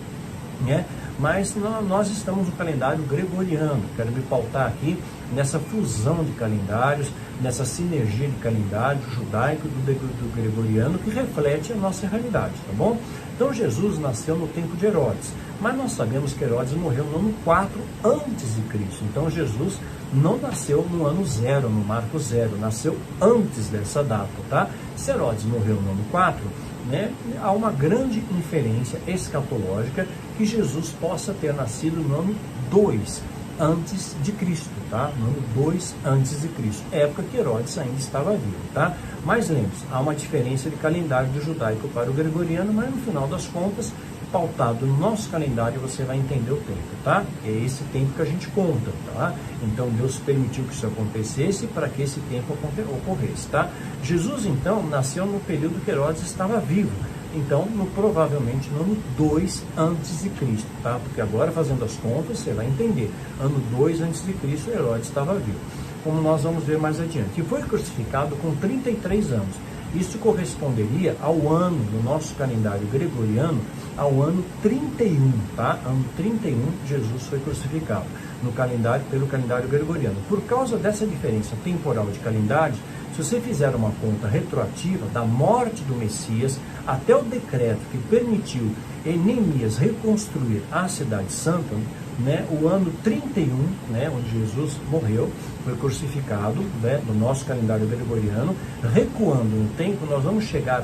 S2: né? Mas nós estamos no calendário gregoriano. Quero me pautar aqui nessa fusão de calendários, nessa sinergia de calendário judaico do gregoriano que reflete a nossa realidade, tá bom? Então Jesus nasceu no tempo de Herodes, mas nós sabemos que Herodes morreu no ano 4 antes de Cristo. Então Jesus não nasceu no ano 0, no marco 0, nasceu antes dessa data, tá? Se Herodes morreu no ano 4, né, há uma grande inferência escatológica que Jesus possa ter nascido no ano 2. antes de Cristo, tá? No ano 2 antes de Cristo, época que Herodes ainda estava vivo, tá? Mas lembre-se, há uma diferença de calendário do judaico para o gregoriano, mas no final das contas, pautado no nosso calendário, você vai entender o tempo, tá? É esse tempo que a gente conta, tá? Então Deus permitiu que isso acontecesse para que esse tempo ocorresse, tá? Jesus, então, nasceu no período que Herodes estava vivo. Então, provavelmente no ano 2 antes de Cristo, tá? Porque agora, fazendo as contas, você vai entender. Ano 2 antes de Cristo, Herodes estava vivo. Como nós vamos ver mais adiante. E foi crucificado com 33 anos. Isso corresponderia ao ano, no nosso calendário gregoriano, ao ano 31, tá? Ano 31, Jesus foi crucificado no calendário, pelo calendário gregoriano. Por causa dessa diferença temporal de calendários, se você fizer uma conta retroativa da morte do Messias até o decreto que permitiu Neemias reconstruir a Cidade Santa, né, o ano 31, né, onde Jesus morreu, foi crucificado, né, no nosso calendário gregoriano, recuando no tempo, nós vamos chegar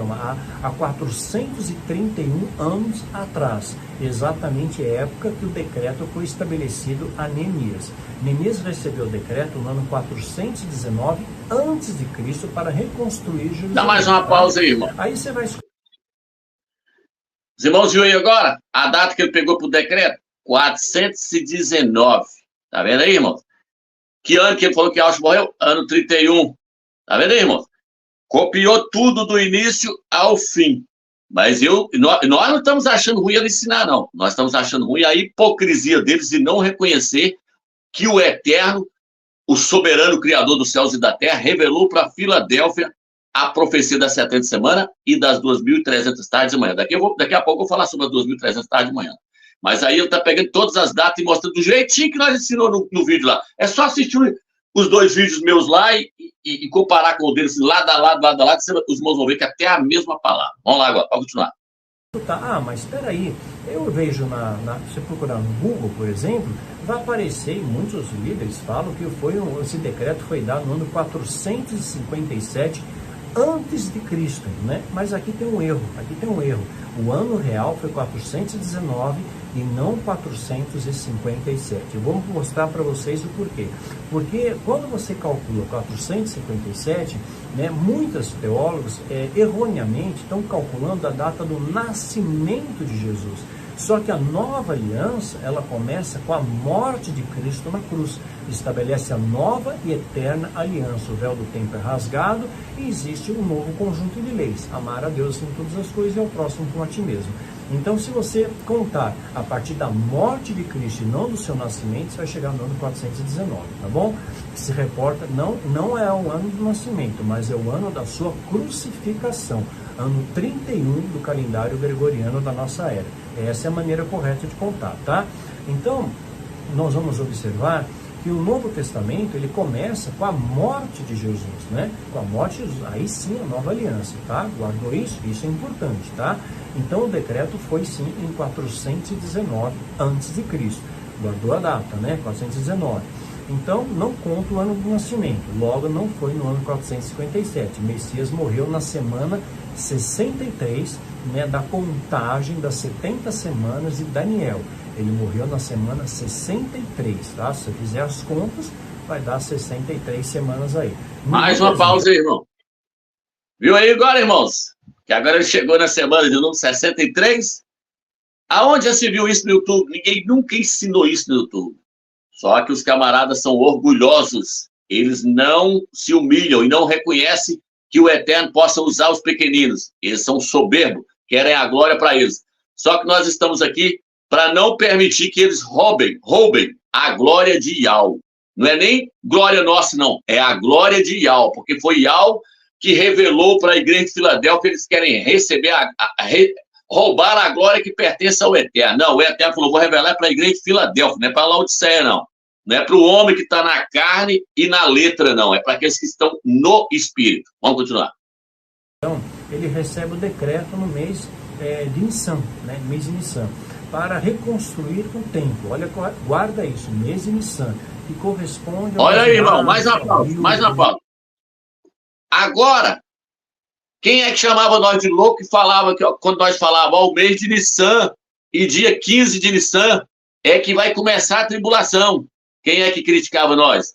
S2: a 431 anos atrás, exatamente a época que o decreto foi estabelecido a Neemias. Neemias recebeu o decreto no ano 419 antes de Cristo para reconstruir Jerusalém.
S1: Dá mais uma pausa aí, irmão.
S2: Aí você vai...
S1: Os irmãos viram aí agora a data que ele pegou para o decreto? 419. Tá vendo aí, irmão? Que ano que ele falou que Auschwitz morreu? Ano 31. Tá vendo aí, irmão? Copiou tudo do início ao fim. Mas nós não estamos achando ruim ele ensinar, não. Nós estamos achando ruim a hipocrisia deles de não reconhecer que o Eterno, o soberano Criador dos céus e da terra, revelou para Filadélfia a profecia das 70 semanas e das 2.300 tardes de manhã. Daqui a pouco eu vou falar sobre as 2.300 tardes de manhã. Mas aí ele está pegando todas as datas e mostrando do jeitinho que nós ensinamos no vídeo lá. É só assistir os 2 vídeos meus lá e comparar com o deles, lado a lado, que os irmãos vão ver que é até a mesma palavra. Vamos lá agora, pode continuar.
S2: Mas espera aí, eu vejo se você procurar no Google, por exemplo, vai aparecer, e muitos líderes falam que esse decreto foi dado no ano 457 antes de Cristo, né? Mas aqui tem um erro, O ano real foi 419 e não 457. Eu vou mostrar para vocês o porquê. Porque quando você calcula 457, né, muitos teólogos erroneamente estão calculando a data do nascimento de Jesus. Só que a nova aliança, ela começa com a morte de Cristo na cruz. Estabelece a nova e eterna aliança. O véu do tempo é rasgado e existe um novo conjunto de leis. Amar a Deus em todas as coisas e ao próximo como a ti mesmo. Então, se você contar a partir da morte de Cristo e não do seu nascimento, você vai chegar no ano 419, tá bom? Se reporta, não é o ano do nascimento, mas é o ano da sua crucificação. Ano 31 do calendário gregoriano da nossa era. Essa é a maneira correta de contar, tá? Então, nós vamos observar que o Novo Testamento, ele começa com a morte de Jesus, né? Com a morte de Jesus, aí sim a nova aliança, tá? Guardou isso? Isso é importante, tá? Então, o decreto foi sim em 419 a.C. Guardou a data, né? 419. Então, não conta o ano do nascimento. Logo, não foi no ano 457. O Messias morreu na semana 63, né, da contagem das 70 semanas de Daniel. Ele morreu na semana 63, tá? Se você fizer as contas, vai dar 63 semanas aí.
S1: Mais uma pausa aí, irmão. Viu aí agora, irmãos? Que agora ele chegou na semana de número 63. Aonde já se viu isso no YouTube? Ninguém nunca ensinou isso no YouTube. Só que os camaradas são orgulhosos. Eles não se humilham e não reconhecem que o Eterno possa usar os pequeninos. Eles são soberbos, querem a glória para eles. Só que nós estamos aqui para não permitir que eles roubem a glória de Yahweh. Não é nem glória nossa, não. É a glória de Yahweh, porque foi Yahweh que revelou para a igreja de Filadélfia que eles querem receber, roubar a glória que pertence ao Eterno. Não, o Eterno falou, vou revelar para a igreja de Filadélfia, não é para Laodiceia, não. Não é para o homem que está na carne e na letra, não. É para aqueles que estão no espírito. Vamos continuar.
S2: Então, ele recebe o decreto no mês de Nissan, né? Mês de Nissan, para reconstruir o templo. Olha, guarda isso, mês de Nissan, que corresponde ao...
S1: Olha aí, irmão, mais uma pausa. Agora, quem é que chamava nós de louco e falava que quando nós falávamos, o mês de Nissan e dia 15 de Nissan é que vai começar a tribulação. Quem é que criticava nós?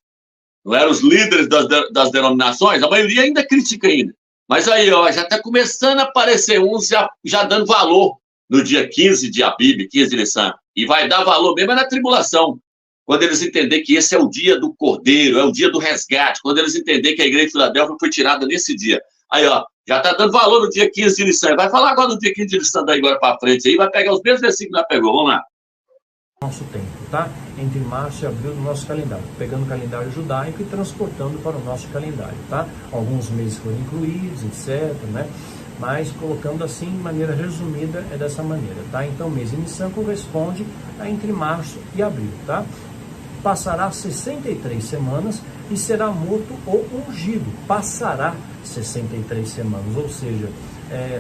S1: Não eram os líderes das denominações? A maioria ainda critica ainda. Mas aí, ó, já está começando a aparecer uns já dando valor no dia 15 de Abib, 15 de Nissan. E vai dar valor mesmo na tribulação. Quando eles entenderem que esse é o dia do Cordeiro, é o dia do resgate. Quando eles entenderem que a igreja de Filadélfia foi tirada nesse dia. Aí, ó, já está dando valor no dia 15 de Nissan. Vai falar agora no dia 15 de Nissan, daí agora para frente. Aí vai pegar os mesmos versículos que nós pegou. Vamos lá.
S2: Nosso tempo, tá? Entre março e abril do nosso calendário, pegando o calendário judaico e transportando para o nosso calendário, tá? Alguns meses foram incluídos, etc, né? Mas colocando assim, de maneira resumida, é dessa maneira, tá? Então, o mês de Nissan corresponde a entre março e abril, tá? Passará 63 semanas e será morto ou ungido. Passará 63 semanas, ou seja,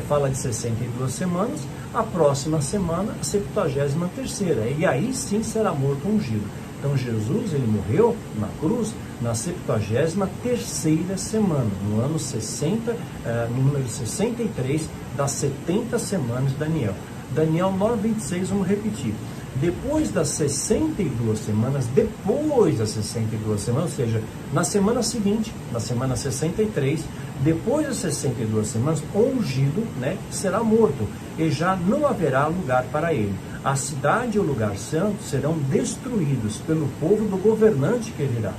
S2: fala de 62 semanas, a próxima semana, a 73ª, e aí sim será morto ungido. Então Jesus, ele morreu na cruz na 73ª semana, no ano 60, no número 63 das 70 semanas de Daniel. Daniel 9:26, vamos repetir. Depois das 62 semanas, ou seja, na semana seguinte, na semana 63, depois das 62 semanas, o ungido, né, será morto, e já não haverá lugar para ele. A cidade e o lugar santo serão destruídos pelo povo do governante que virá.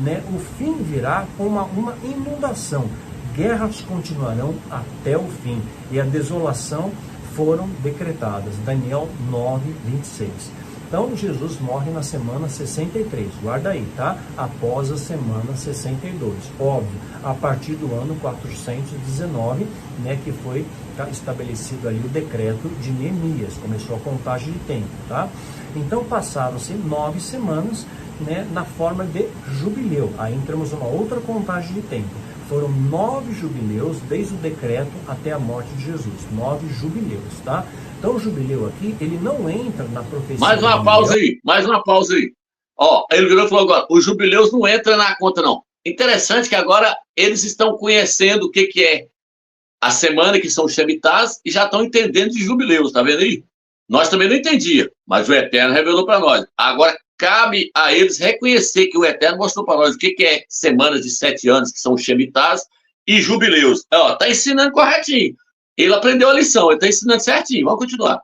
S2: Né? O fim virá com uma inundação. Guerras continuarão até o fim, e a desolação foram decretadas. Daniel 9:26. Então, Jesus morre na semana 63, guarda aí, tá? Após a semana 62, óbvio, a partir do ano 419, né, que foi estabelecido ali o decreto de Neemias, começou a contagem de tempo, tá? Então, passaram-se 9 semanas, né, na forma de jubileu, aí entramos numa outra contagem de tempo. Foram 9 jubileus, desde o decreto até a morte de Jesus. 9 jubileus, tá? Então, o jubileu aqui, ele não entra na profecia.
S1: Mais uma pausa aí. Ó, ele virou e falou agora, os jubileus não entram na conta, não. Interessante que agora eles estão conhecendo o que é a semana, que são os Shemitahs, e já estão entendendo de jubileus, tá vendo aí? Nós também não entendia, mas o Eterno revelou para nós. Agora, cabe a eles reconhecer que o Eterno mostrou para nós o que é semanas de 7 anos, que são os Shemitahs, e jubileus. Ó, tá ensinando corretinho. Ele aprendeu a lição, ele está ensinando certinho. Vamos continuar.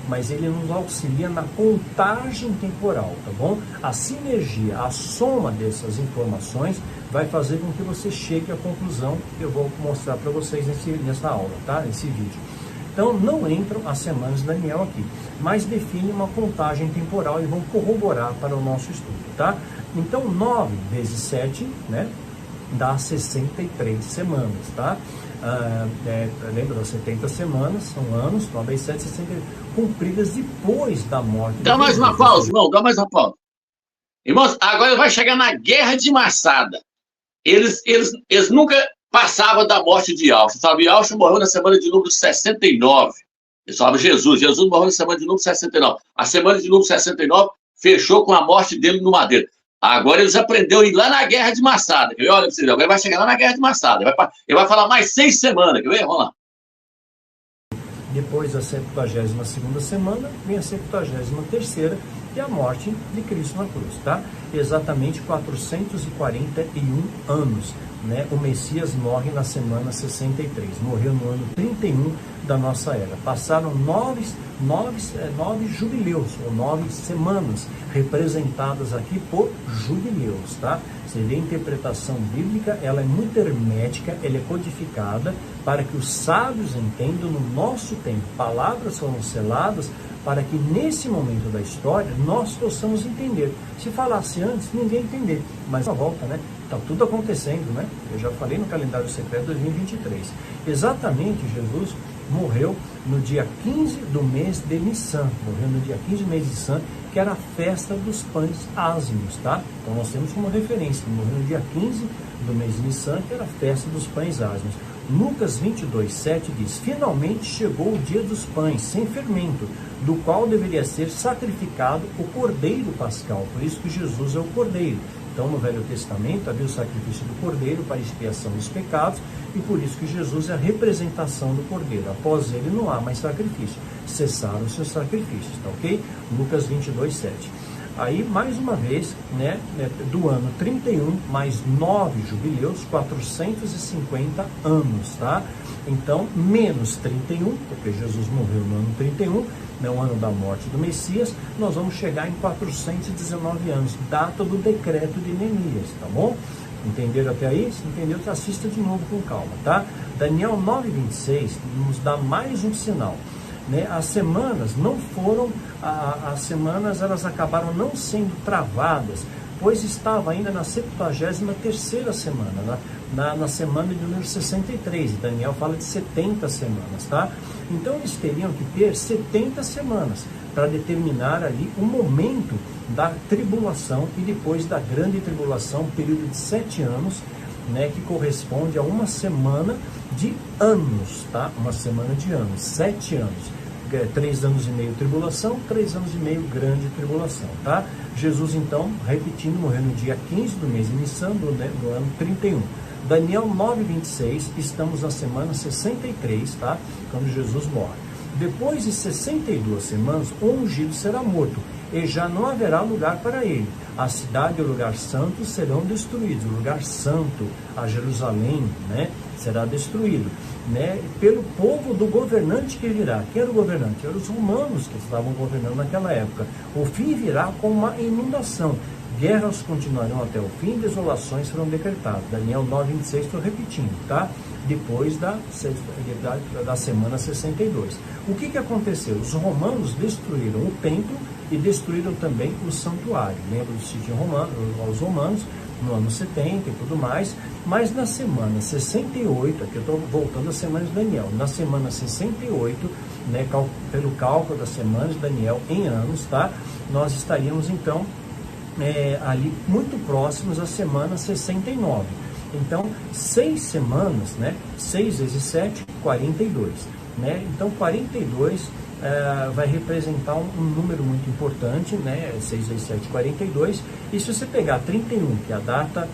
S2: Mas ele nos auxilia na contagem temporal, tá bom? A sinergia, a soma dessas informações vai fazer com que você chegue à conclusão que eu vou mostrar para vocês nessa aula, tá? Nesse vídeo. Então, não entram as semanas de Daniel aqui, mas define uma contagem temporal e vão corroborar para o nosso estudo, tá? Então, 9 vezes 7, né, dá 63 semanas, tá? Lembra das 70 semanas, são anos, 9 vezes 7, 63, cumpridas depois da morte.
S1: Dá mais uma pausa, irmão, dá mais uma pausa. Irmãos, agora vai chegar na Guerra de Massada. Eles nunca passavam da morte de Yahshua, sabe? Yahshua morreu na semana de número 69. Eles falavam Jesus morreu na semana de número 69. A semana de número 69 fechou com a morte dele no madeiro. Agora eles aprenderam a ir lá na Guerra de Massada. Quer ver? Olha, agora vai chegar lá na Guerra de Massada. Ele vai falar mais 6 semanas. Quer ver? Vamos lá.
S2: Depois da 72ª semana, vem a 73ª, que é a morte de Cristo na cruz, tá? Exatamente 441 anos, né? O Messias morre na semana 63, morreu no ano 31 da nossa era. Passaram 9 jubileus, ou 9 semanas, representadas aqui por jubileus, tá? Você vê a interpretação bíblica, ela é muito hermética, ela é codificada para que os sábios entendam no nosso tempo. Palavras foram seladas para que nesse momento da história nós possamos entender. Se falasse antes, ninguém entender, mas na volta, né? Está tudo acontecendo, né? Eu já falei no calendário secreto 2023. Exatamente, Jesus morreu no dia 15 do mês de Nissan, morreu no dia 15 do mês de Nissan, que era a festa dos pães ázimos, tá? Então nós temos como referência, morreu no dia 15 do mês de Nissan, que era a festa dos pães ázimos. Lucas 22:7 diz, finalmente chegou o dia dos pães, sem fermento, do qual deveria ser sacrificado o cordeiro pascal, por isso que Jesus é o cordeiro. Então, no Velho Testamento, havia o sacrifício do cordeiro para expiação dos pecados, e por isso que Jesus é a representação do cordeiro. Após ele não há mais sacrifício, cessaram os seus sacrifícios, tá ok? Lucas 22:7. Aí, mais uma vez, né, do ano 31, mais 9 jubileus, 450 anos, tá? Então, menos 31, porque Jesus morreu no ano 31, no ano da morte do Messias, nós vamos chegar em 419 anos, data do decreto de Neemias, tá bom? Entenderam até aí? Se entendeu, assista de novo com calma, tá? Daniel 9:26 nos dá mais um sinal. Né? As semanas não foram, as semanas elas acabaram não sendo travadas, pois estava ainda na 73ª semana, na semana de número 63, Daniel fala de 70 semanas, tá? Então eles teriam que ter 70 semanas para determinar ali o momento da tribulação e depois da grande tribulação, um período de 7 anos, né, que corresponde a uma semana de anos, tá? Uma semana de anos, 7 anos. 3 anos e meio tribulação, 3 anos e meio grande tribulação, tá? Jesus, então, repetindo, morreu no dia 15 do mês de Nissan, do ano 31. Daniel 9:26, estamos na semana 63, tá? Quando Jesus morre. Depois de 62 semanas, o ungido será morto, e já não haverá lugar para ele. A cidade e o lugar santo serão destruídos. O lugar santo, a Jerusalém, né, será destruído, né, pelo povo do governante que virá. Quem era o governante? Eram os romanos que estavam governando naquela época. O fim virá com uma inundação. Guerras continuarão até o fim, desolações serão decretadas. Daniel 9:26, estou repetindo, tá? Depois da semana 62. O que aconteceu? Os romanos destruíram o templo e destruíram também o santuário. Lembra-se de aos romanos, no ano 70 e tudo mais, mas na semana 68, aqui eu estou voltando às semanas de Daniel, na semana 68, né, pelo cálculo das semanas de Daniel em anos, tá? Nós estaríamos então ali muito próximos à semana 69. Então, 6 semanas, né? 6 vezes 7, 42. Né? Então, 42 vai representar um número muito importante, né? 6 vezes 7, 42. E se você pegar 31, que é a data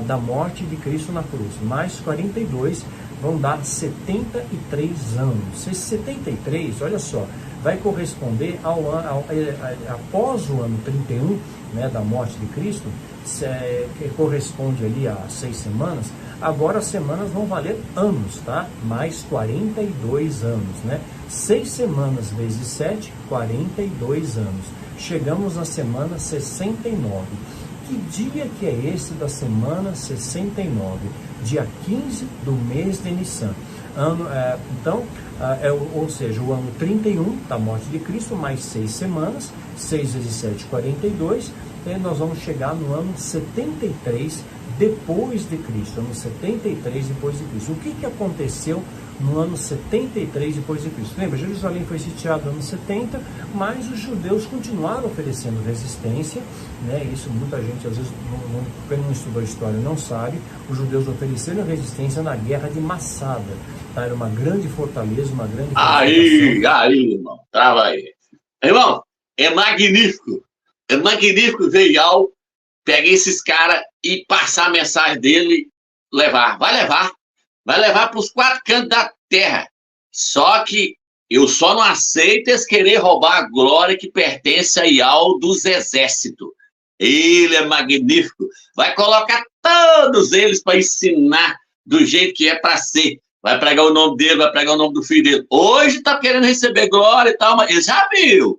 S2: da morte de Cristo na cruz, mais 42, vão dar 73 anos. Esse 73, olha só, vai corresponder após o ano 31, né, da morte de Cristo, que corresponde ali a 6 semanas, agora as semanas vão valer anos, tá? Mais 42 anos, né? 6 semanas vezes 7, 42 anos. Chegamos na semana 69. Que dia que é esse da semana 69? Dia 15 do mês de Nissan. Ou seja, o ano 31 da morte de Cristo, mais 6 semanas, 6 vezes 7, 42, e nós vamos chegar no ano 73 depois de Cristo, ano 73 depois de Cristo. O que aconteceu no ano 73 depois de Cristo? Lembra, Jerusalém foi sitiada no ano 70, mas os judeus continuaram oferecendo resistência, né? Isso muita gente, às vezes, quem não estudou história não sabe. Os judeus ofereceram resistência na Guerra de Massada, tá? Era uma grande fortaleza, uma grande fortificação.
S1: Aí, irmão, trava aí. Irmão, é magnífico ver Yal pegar esses caras e passar a mensagem dele, vai levar para os 4 cantos da terra. Só que eu só não aceito eles querer roubar a glória que pertence a Yal dos exércitos. Ele é magnífico. Vai colocar todos eles para ensinar do jeito que é para ser. Vai pregar o nome dele, vai pregar o nome do filho dele. Hoje está querendo receber glória e tal, mas ele já viu.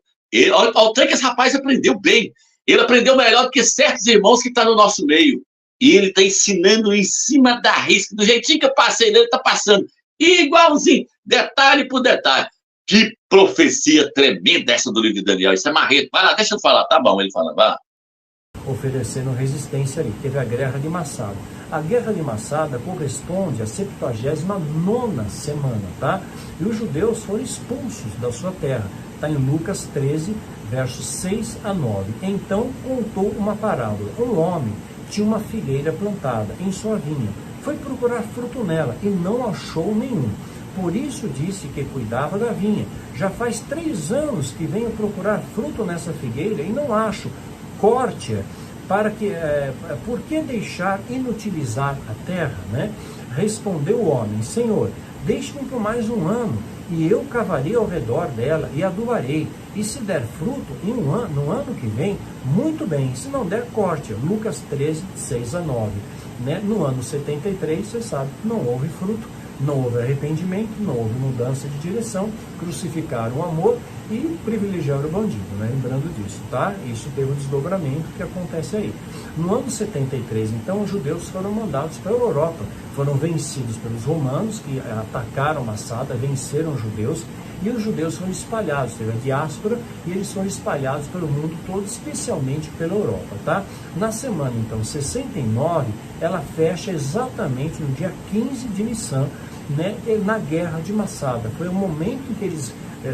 S1: Olha o tanto que esse rapaz aprendeu bem. Ele aprendeu melhor do que certos irmãos que estão no nosso meio. E ele está ensinando em cima da risca, do jeitinho que eu passei nele, está passando. Igualzinho, detalhe por detalhe. Que profecia tremenda essa do livro de Daniel. Isso é marreto. Vai lá, deixa eu falar. Tá bom, ele fala, vai lá.
S2: Oferecendo resistência ali. Teve a Guerra de Massada. A Guerra de Massada corresponde à 79ª semana, tá? E os judeus foram expulsos da sua terra. Está em Lucas 13, versos 6 a 9. Então contou uma parábola. Um homem tinha uma figueira plantada em sua vinha. Foi procurar fruto nela e não achou nenhum. Por isso disse que cuidava da vinha. Já faz 3 anos que venho procurar fruto nessa figueira e não acho. Corte-a, por que deixar inutilizar a terra, né? Respondeu o homem: Senhor, deixe-me por mais um ano, e eu cavarei ao redor dela e adubarei, e se der fruto no ano que vem, muito bem, se não der, corte. Lucas 13, 6 a 9. Né? No ano 73, você sabe que não houve fruto, não houve arrependimento, não houve mudança de direção, crucificaram o amor e privilegiaram o bandido, né? Lembrando disso, tá? Isso teve um desdobramento que acontece aí. No ano 73, então, os judeus foram mandados para a Europa, foram vencidos pelos romanos, que atacaram Massada, venceram os judeus, e os judeus foram espalhados, teve a diáspora, e eles foram espalhados pelo mundo todo, especialmente pela Europa, tá? Na semana, então, 69, ela fecha exatamente no dia 15 de Nissan, né, na guerra de Massada. Foi o momento em que eles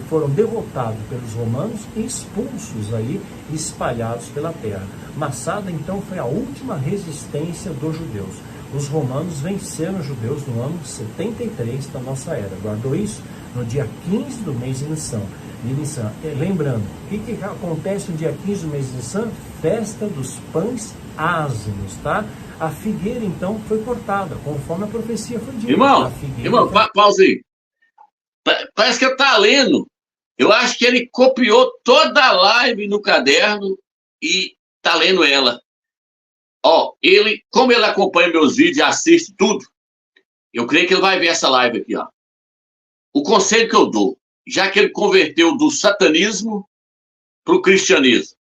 S2: foram derrotados pelos romanos e expulsos aí, espalhados pela terra. Massada, então, foi a última resistência dos judeus. Os romanos venceram os judeus no ano 73 da nossa era. Guardou isso? No dia 15 do mês de Nissan. Lembrando, o que acontece no dia 15 do mês de Nissan? Festa dos pães ázimos, tá? A figueira, então, foi cortada, conforme a profecia foi dita.
S1: Irmão, pausa aí. Parece que eu tá lendo. Eu acho que ele copiou toda a live no caderno e tá lendo ela. Ó, como ele acompanha meus vídeos e assiste tudo, eu creio que ele vai ver essa live aqui, ó. O conselho que eu dou, já que ele converteu do satanismo para o cristianismo,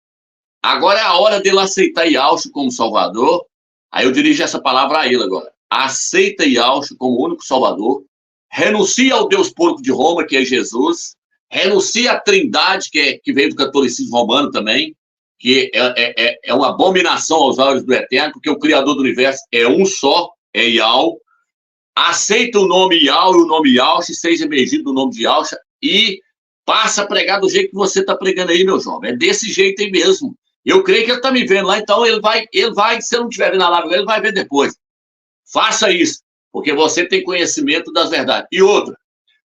S1: agora é a hora dele aceitar Yahshua como Salvador. Aí eu dirijo essa palavra a ele agora. Aceita Yahshua como único Salvador. Renuncia ao Deus porco de Roma, que é Jesus. Renuncia à Trindade, que veio do catolicismo romano também, que é uma abominação aos olhos do Eterno, porque o Criador do Universo é um só, é Yahweh. Aceita o nome Yahweh e o nome Yahshua, seja emergido no nome de Yahshua, e passa a pregar do jeito que você está pregando aí, meu jovem. É desse jeito aí mesmo. Eu creio que ele está me vendo lá, então ele vai, se eu não estiver vendo a live, ele vai ver depois. Faça isso, porque você tem conhecimento das verdades. E outra,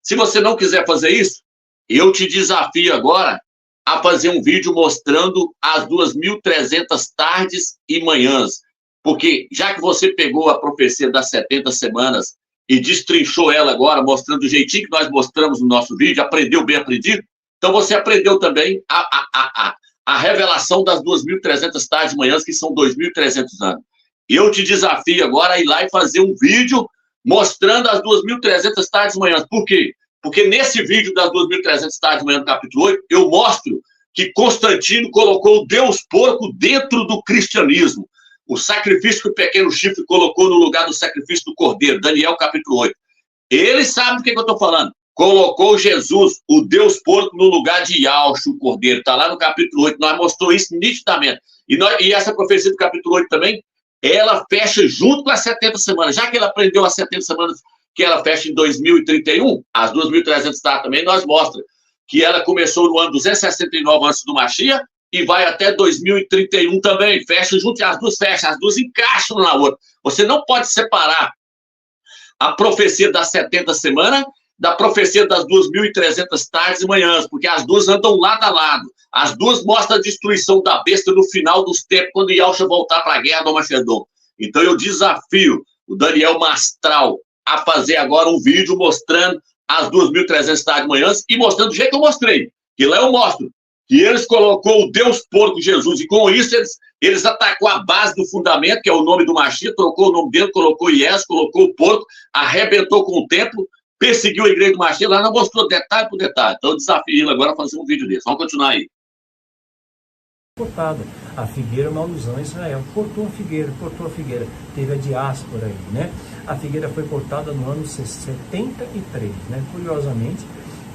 S1: se você não quiser fazer isso, eu te desafio agora a fazer um vídeo mostrando as 2.300 tardes e manhãs. Porque já que você pegou a profecia das 70 semanas e destrinchou ela agora, mostrando do jeitinho que nós mostramos no nosso vídeo, aprendeu bem aprendido, então você aprendeu também a revelação das 2.300 tardes e manhãs, que são 2.300 anos. Eu te desafio agora a ir lá e fazer um vídeo mostrando as 2.300 tardes e manhãs. Por quê? Porque nesse vídeo das 2.300 tardes e manhãs do capítulo 8, eu mostro que Constantino colocou o Deus porco dentro do cristianismo. O sacrifício que o pequeno chifre colocou no lugar do sacrifício do cordeiro, Daniel capítulo 8. Ele sabe do que eu estou falando. Colocou Jesus, o Deus porco, no lugar de Yahshua, o cordeiro. Está lá no capítulo 8, nós mostramos isso nitidamente. E essa profecia do capítulo 8 também, ela fecha junto com as 70 semanas. Já que ele aprendeu as 70 semanas, que ela fecha em 2031, as 2.300 tardes também, nós mostramos que ela começou no ano 269 antes do Mashiach e vai até 2031 também. Fecha junto, as duas encaixam na outra. Você não pode separar a profecia das 70 semanas da profecia das 2.300 tardes e manhãs, porque as duas andam lado a lado. As duas mostram a destruição da besta no final dos tempos, quando Yahshua voltar para a guerra do Armagedon. Então eu desafio o Daniel Mastral a fazer agora um vídeo mostrando as 2.300 tardes e manhãs e mostrando do jeito que eu mostrei. Que lá eu mostro que eles colocou o Deus porco Jesus, e com isso eles atacou a base do fundamento, que é o nome do Mashiach, trocou o nome dele, colocou Yes, colocou o porco, arrebentou com o templo, perseguiu a igreja do Mashiach, lá não mostrou detalhe por detalhe. Então eu desafio ele agora a fazer um vídeo desse. Vamos continuar aí.
S2: Cortada. A figueira é uma alusão a Israel. Cortou a figueira. Teve a diáspora aí, né? A figueira foi cortada no ano 73, né? Curiosamente,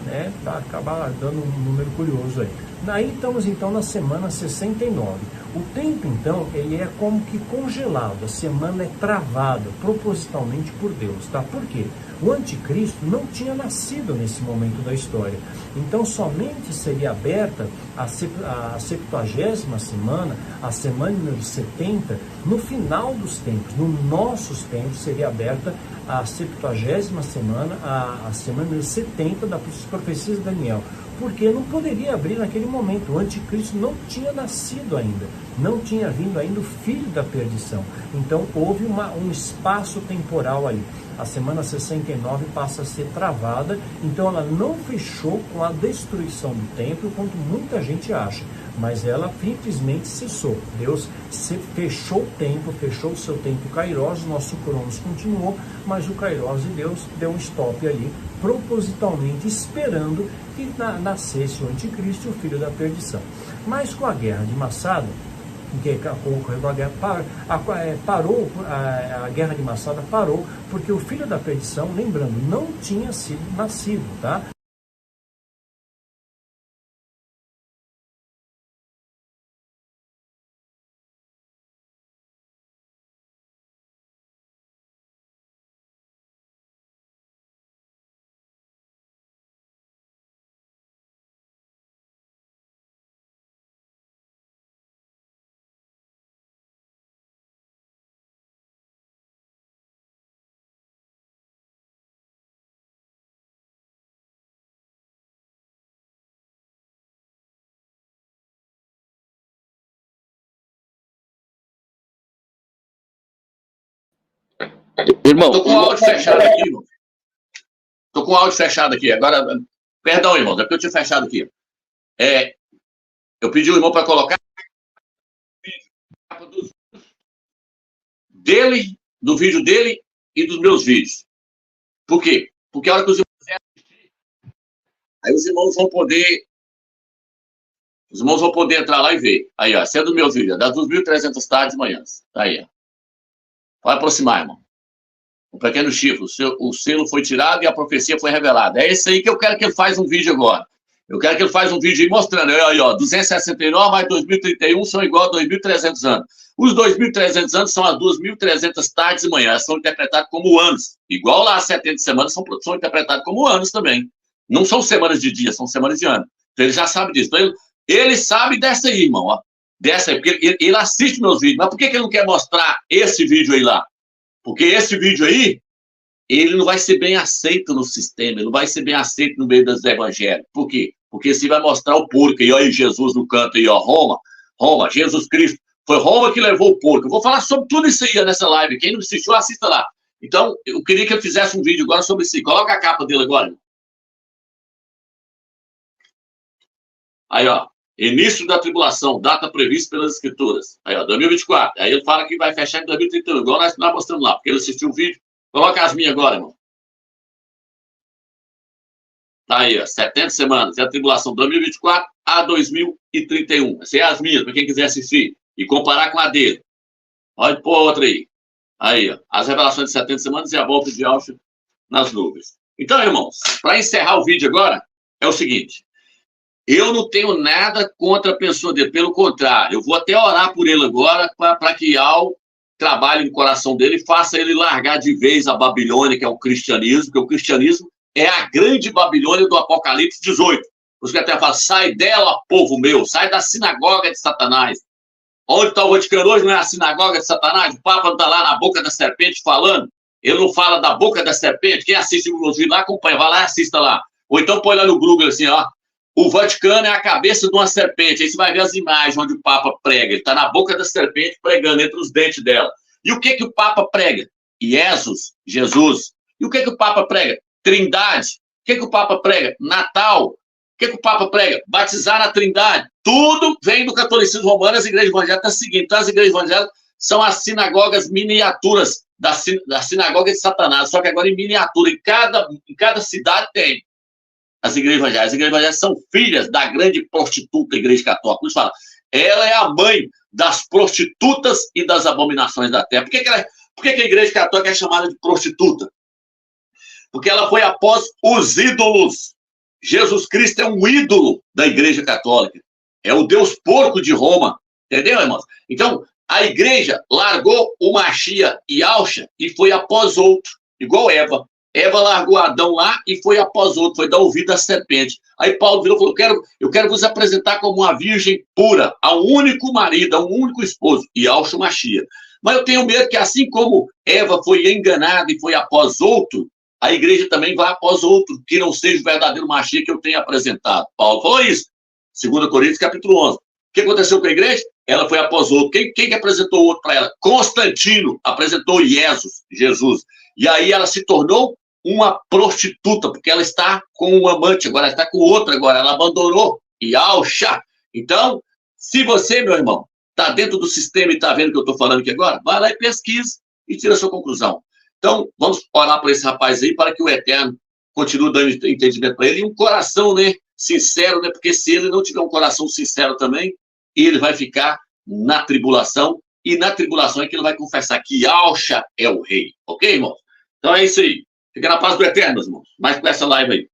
S2: né? Tá, acaba dando um número curioso aí. Aí estamos então na semana 69. O tempo então, ele é como que congelado, a semana é travada propositalmente por Deus, tá? Por quê? O anticristo não tinha nascido nesse momento da história. Então somente seria aberta a 70ª semana, a semana número 70, no final dos tempos, nos nossos tempos seria aberta a 70ª semana, a semana número 70 das profecias de Daniel. porque não poderia abrir naquele momento. O anticristo não tinha nascido ainda, não tinha vindo ainda o filho da perdição. Então houve um espaço temporal ali. A semana 69 passa a ser travada, então ela não fechou com a destruição do templo, quanto muita gente acha, mas ela simplesmente cessou. Deus fechou o tempo, fechou o seu tempo Kairos, nosso Cronos continuou, mas o Kairos de Deus deu um stop ali, propositalmente esperando que nascesse o anticristo, o filho da perdição. Mas com a guerra de Massada, a guerra de Massada parou, porque o filho da perdição, lembrando, não tinha sido nascido, tá?
S1: Irmão, tô com o áudio fechado aqui, irmão. Tô com o áudio fechado aqui. Agora, perdão, irmão, é porque eu tinha fechado aqui. Eu pedi o irmão para colocar do vídeo dele e dos meus vídeos. Por quê? Porque a hora que os irmãos assistir, aí os irmãos vão poder entrar lá e ver. Aí, ó, essa é do meu vídeo, das 2.300 tardes e manhãs. Tá aí, ó. Vai aproximar, irmão. O pequeno chifre, o selo foi tirado e a profecia foi revelada. É esse aí que eu quero que ele faça um vídeo agora. Eu quero que ele faça um vídeo aí mostrando. Aí, ó, 269 mais 2031 são igual a 2.300 anos. Os 2.300 anos são as 2.300 tardes e manhãs. São interpretados como anos. Igual lá as 70 semanas são interpretados como anos também. Não são semanas de dia, são semanas de ano. Então ele já sabe disso. Então ele sabe dessa aí, irmão. Ó. Dessa aí, porque ele assiste meus vídeos. Mas por que ele não quer mostrar esse vídeo aí lá? Porque esse vídeo aí, ele não vai ser bem aceito no sistema, ele não vai ser bem aceito no meio dos evangélicos. Por quê? Porque você vai mostrar o porco, e olha Jesus no canto aí, ó, Roma, Jesus Cristo, foi Roma que levou o porco. Eu vou falar sobre tudo isso aí nessa live, quem não assistiu, assista lá. Então, eu queria que ele fizesse um vídeo agora sobre isso. Coloca a capa dele agora. Aí, ó, início da tribulação, data prevista pelas escrituras. Aí, ó, 2024. Aí ele fala que vai fechar em 2031, igual nós mostramos lá, porque ele assistiu o vídeo. Coloca as minhas agora, irmão. Tá aí, ó, 70 semanas. É a tribulação 2024 a 2031. Essas são as minhas, para quem quiser assistir. E comparar com a dele. Pode pôr outra aí. Aí, ó, as revelações de 70 semanas e a volta de Yahshua nas nuvens. Então, irmãos, para encerrar o vídeo agora, é o seguinte. Eu não tenho nada contra a pessoa dele, pelo contrário, eu vou até orar por ele agora para que Yahweh trabalhe no coração dele e faça ele largar de vez a Babilônia, que é o cristianismo, porque o cristianismo é a grande Babilônia do Apocalipse 18. Os que até falam, sai dela, povo meu, sai da sinagoga de Satanás. Onde está o Vaticano hoje não é a sinagoga de Satanás? O Papa não está lá na boca da serpente falando? Ele não fala da boca da serpente? Quem assiste o vídeo lá, acompanha, vai lá e assista lá. Ou então põe lá no Google assim, ó. O Vaticano é a cabeça de uma serpente. Aí você vai ver as imagens onde o Papa prega. Ele está na boca da serpente pregando entre os dentes dela. E o que o Papa prega? Jesus. E o que o Papa prega? Trindade. O que o Papa prega? Natal. O que o Papa prega? Batizar na Trindade. Tudo vem do catolicismo romano, as igrejas evangélicas estão seguindo. Então, as igrejas evangélicas são as sinagogas miniaturas da sinagoga de Satanás, só que agora em miniatura. Em cada cidade tem. As igrejas evangélicas são filhas da grande prostituta Igreja Católica. Como fala, ela é a mãe das prostitutas e das abominações da terra. Por que a Igreja Católica é chamada de prostituta? Porque ela foi após os ídolos. Jesus Cristo é um ídolo da Igreja Católica. É o Deus porco de Roma. Entendeu, irmãos? Então, a igreja largou o Machia e Yahshua e foi após outro, igual Eva. Eva largou Adão lá e foi após outro, foi dar ouvido à serpente. Aí Paulo virou e falou, eu quero vos apresentar como uma virgem pura, a um único marido, a um único esposo, Yahshua Machia. Mas eu tenho medo que assim como Eva foi enganada e foi após outro, a igreja também vai após outro, que não seja o verdadeiro Machia que eu tenho apresentado. Paulo falou isso, 2 Coríntios, capítulo 11. O que aconteceu com a igreja? Ela foi após outro. Quem que apresentou o outro para ela? Constantino apresentou Jesus. E aí ela se tornou uma prostituta, porque ela está com um amante, agora ela está com outro agora, ela abandonou. E alxa! Então, se você, meu irmão, está dentro do sistema e está vendo o que eu estou falando aqui agora, vai lá e pesquise e tira a sua conclusão. Então, vamos orar para esse rapaz aí, para que o Eterno continue dando entendimento para ele, e um coração, né, sincero, né, porque se ele não tiver um coração sincero também, ele vai ficar na tribulação, e na tribulação é que ele vai confessar que Alxa é o rei. Ok, irmão? Então é isso aí. Fica na paz do Eterno, irmãos. Mais com essa live aí.